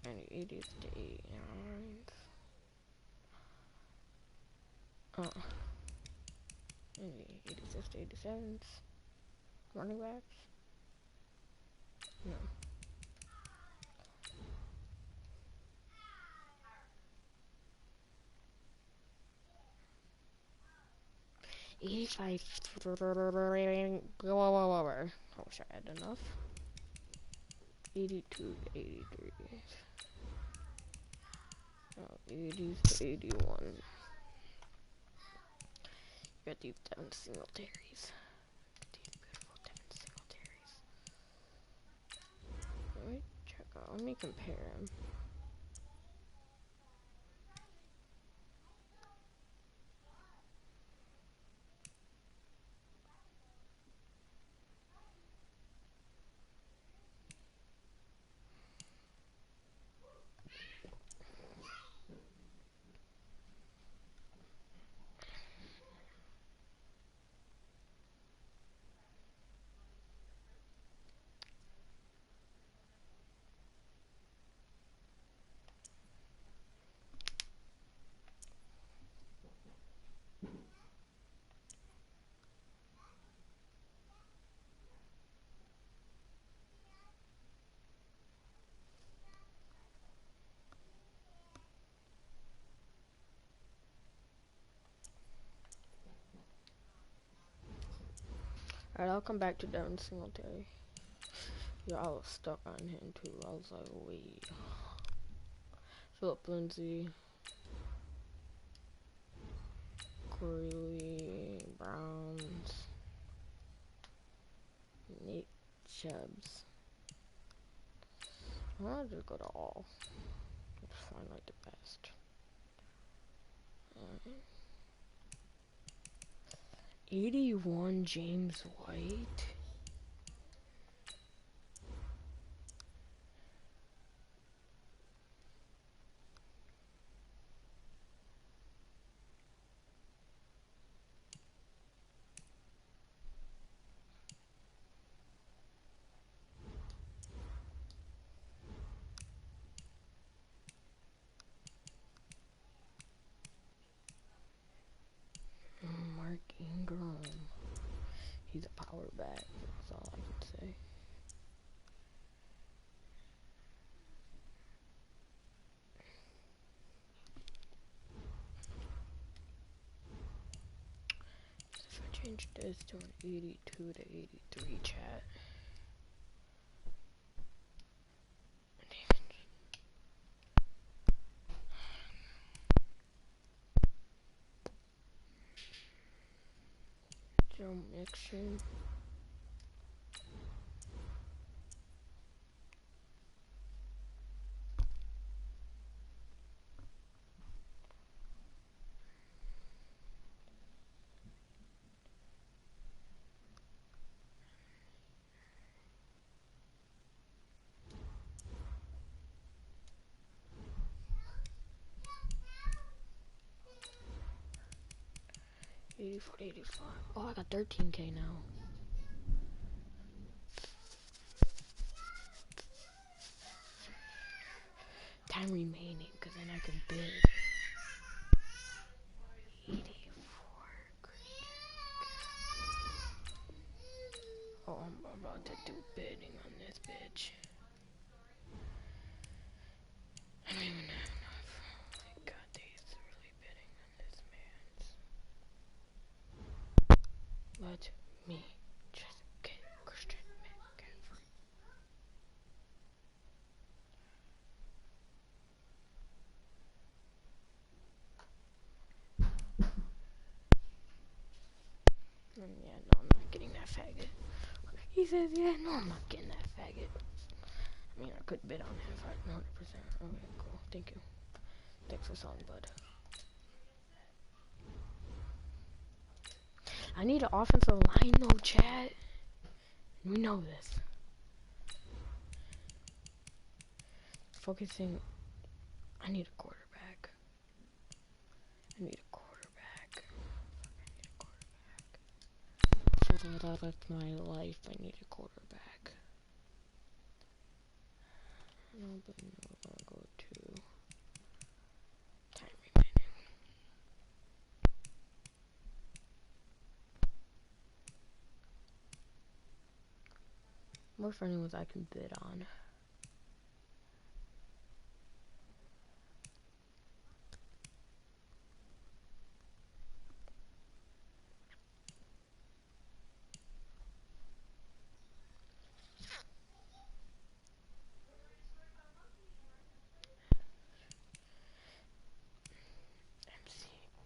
Any 80s to 89s? Any 86 to 87s? Running backs? No. 85. I wish I had enough. 82 to 83. 80s to 81. Got these Devin Singletaries. These beautiful Devin Singletaries. Let me check out. Let me compare them. Alright, I'll come back to Devin Singletary. Yeah, I was stuck on him too. I was like, wait. Philip Lindsay. Corey Browns. Nick Chubbs. I'll just go to all. Just find like the best. 81 James White. Mark Ingram. He's a power back. That's all I can say. If I change this to an 82 to 83 chat. Joe Mixon. $84, $85. Oh, I got 13K now. Time remaining, because then I can bid. 84. Oh, I'm about to do bidding on this bitch. I don't even have enough. Oh my god, he's really bidding on this man's. Let me just get Christian McCaffrey. Yeah, no, I'm not getting that faggot. He says, yeah, no, I'm not getting that faggot. I mean, I could bid on him if I 100%. Okay, cool. Thank you. Thanks for selling, bud. I need an offensive line, though, Chad. We know this. Focusing. I need a quarterback. I need a quarterback. For the rest of my life, I need a quarterback. No, but no, I'll go to time remaining. More friendly ones I can bid on.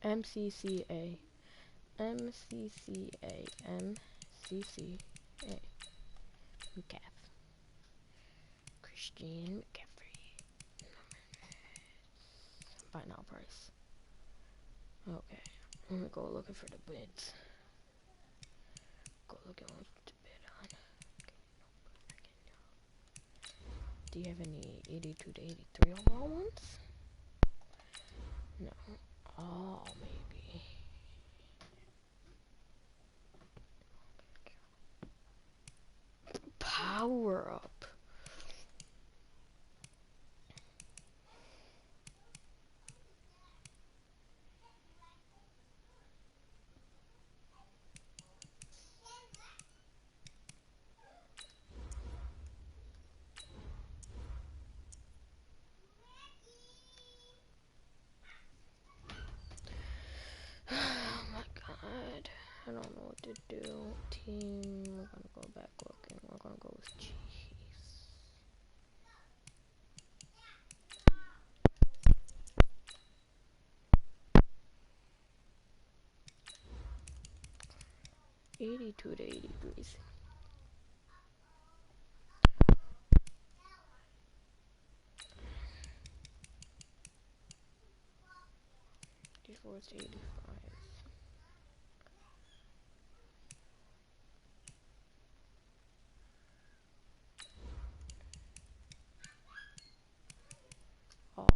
MCCA. MCCA. MCCA. McCaff. Christian McCaffrey. Buy now price. Okay. Let me go looking for the bids. Go look at what to bid on. Do you have any 82 to 83 overall ones? No. Oh, maybe. Power up. Oh my god. I don't know what to do. Team. We're gonna go back looking. We're gonna go with Chiefs. $82 to 83. $84 to 85. Oh.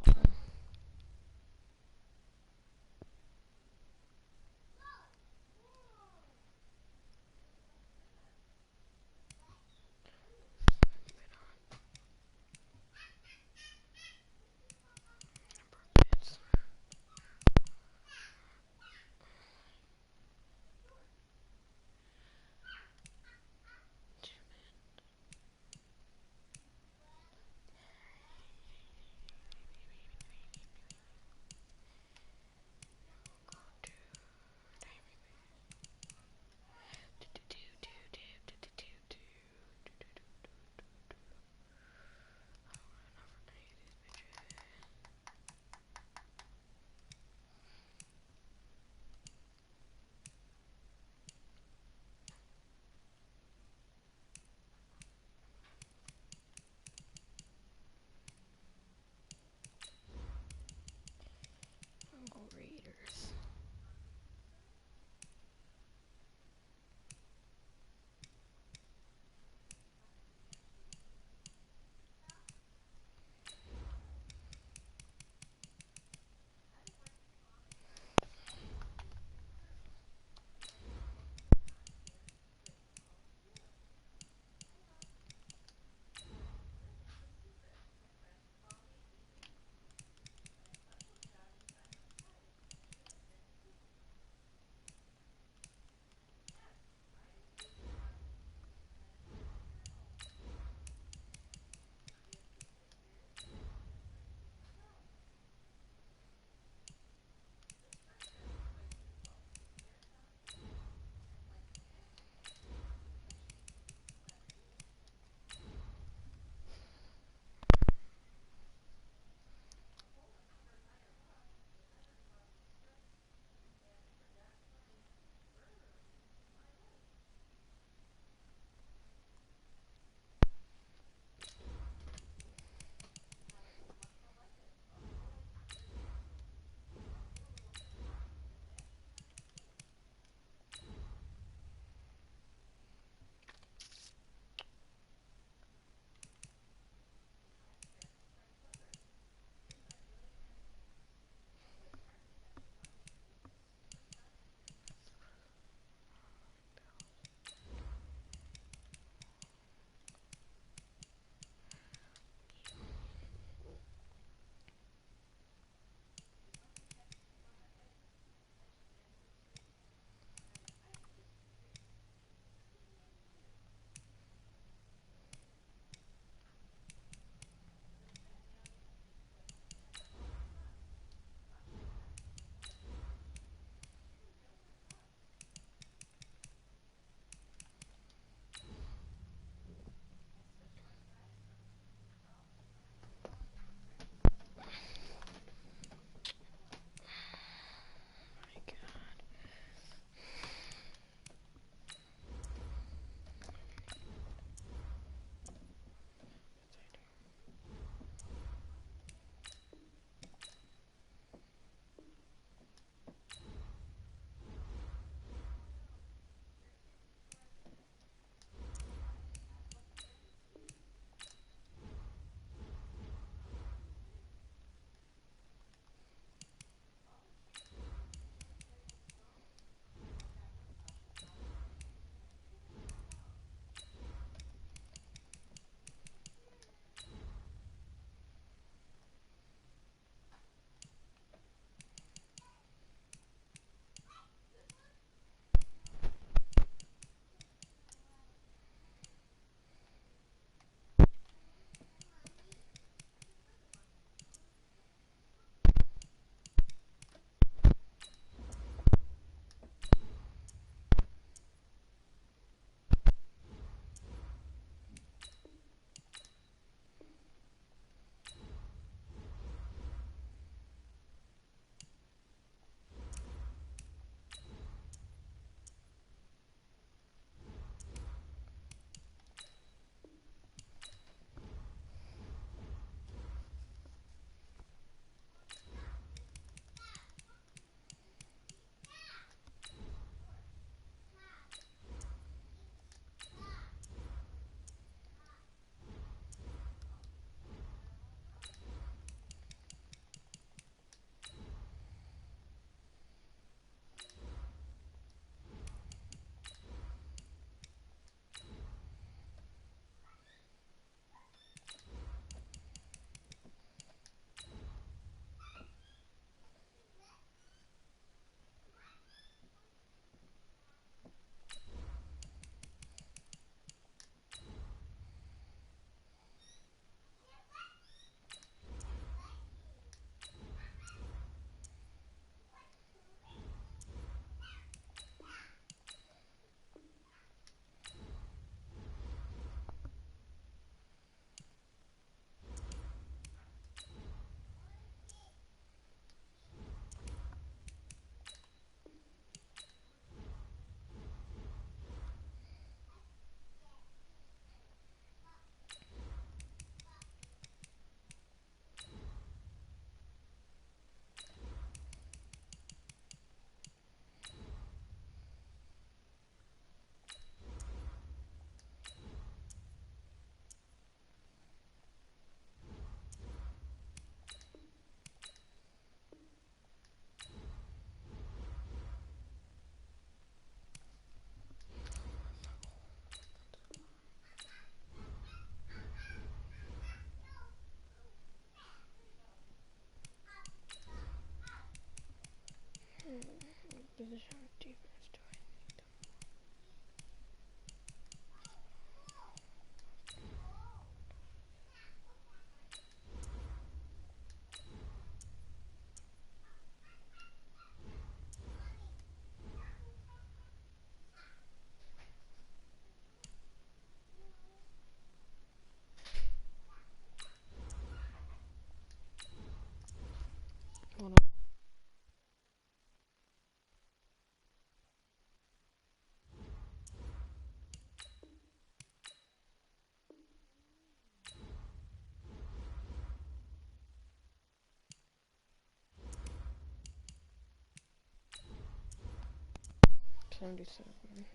77.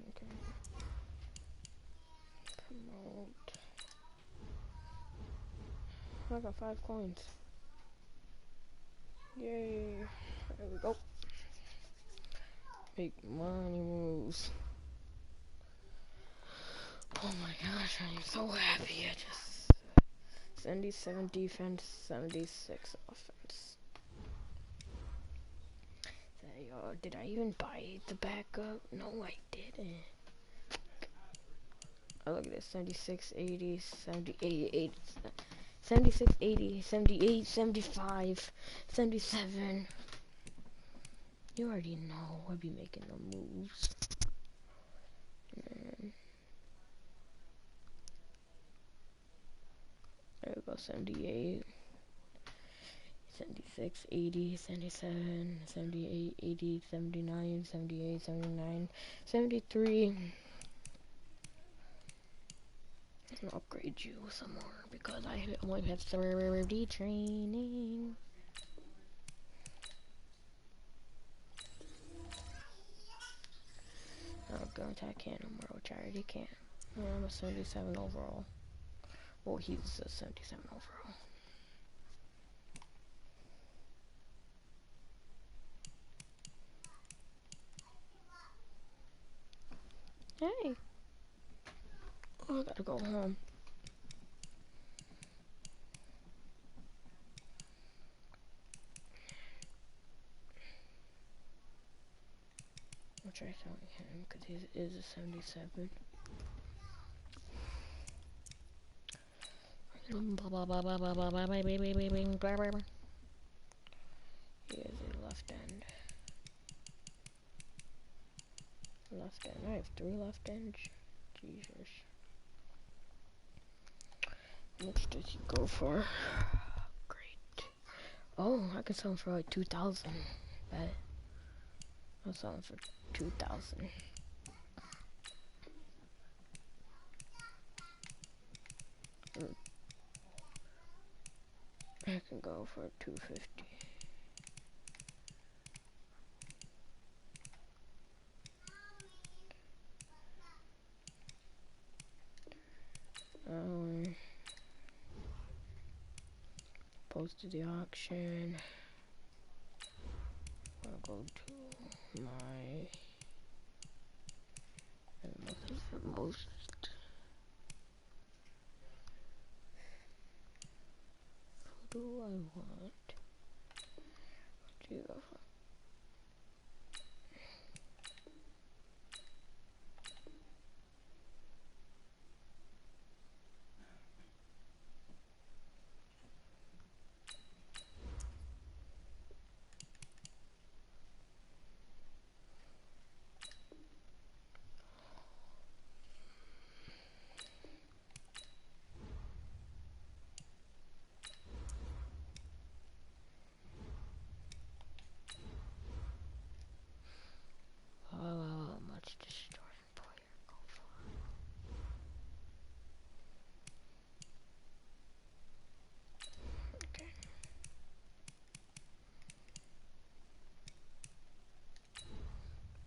Okay. Promote. I got 5 coins. Yay. There we go. Make money moves. Oh my gosh, I'm so happy. I just 77 defense, 76 offense. So, did I even buy the backup? No, I didn't. Oh, look at this. 76, 80, 78, 80, 76, 80, 78, 75, 77. You already know I'd be making the moves. There we go, 78, 76, 80, 77, 78, 80, 79, 78, 79, 73. I'm gonna upgrade you some more because I only have 30 training. Oh, go attack can't no more, which I already can't. I'm a 77 overall. Well, he's a 77 overall. Hey! Oh, I gotta go home. I'll try selling him because he is a 77. He is a left end. Left end. I have 3 left ends. Jesus. How much does he go for? Great. Oh, I can sell him for like 2,000. Bet. I'll sell him for 2,000. I can go for 250. Post to the auction. I'll go to my most. Who do I want? What do you go for? How much does Jordan Poyer go for? Okay.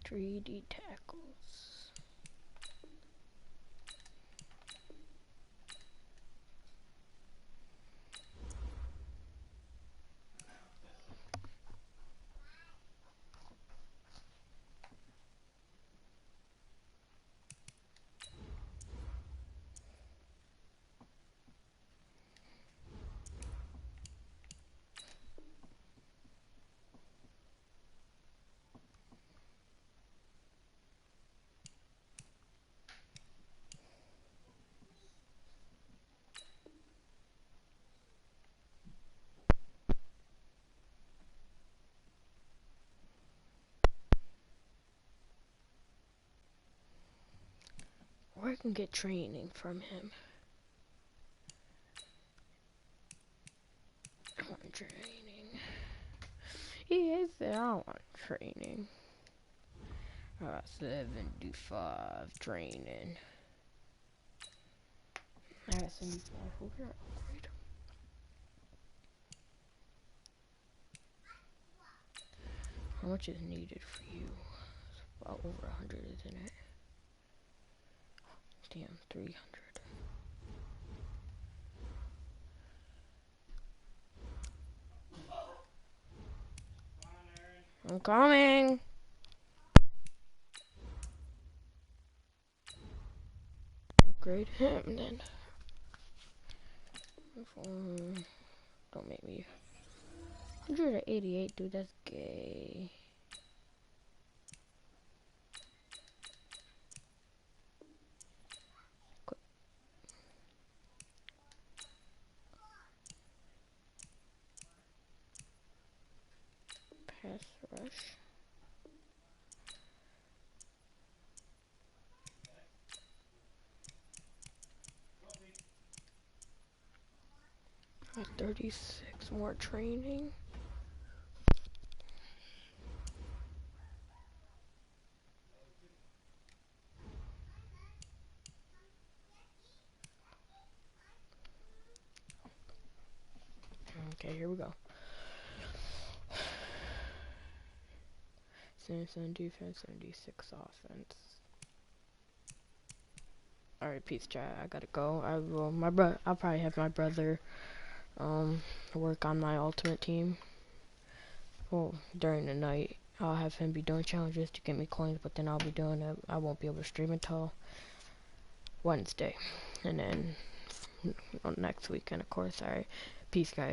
3D tackles. Or I can get training from him. I want training. He is there. I want training. I got 75 training. I got 75 over. Upgrade. How much is needed for you? Well, over 100, isn't it? Damn, 300. I'm coming. Upgrade him then. Don't make me. 188, dude. That's gay. Pass rush. At 36 more training. Okay, here we go. 77 defense, 76 offense. Alright, peace, chat. I gotta go. I'll probably have my brother work on my ultimate team. Well, during the night, I'll have him be doing challenges to get me coins, but then I'll be doing it. I won't be able to stream until Wednesday, and then next weekend, of course. Alright, peace, guys.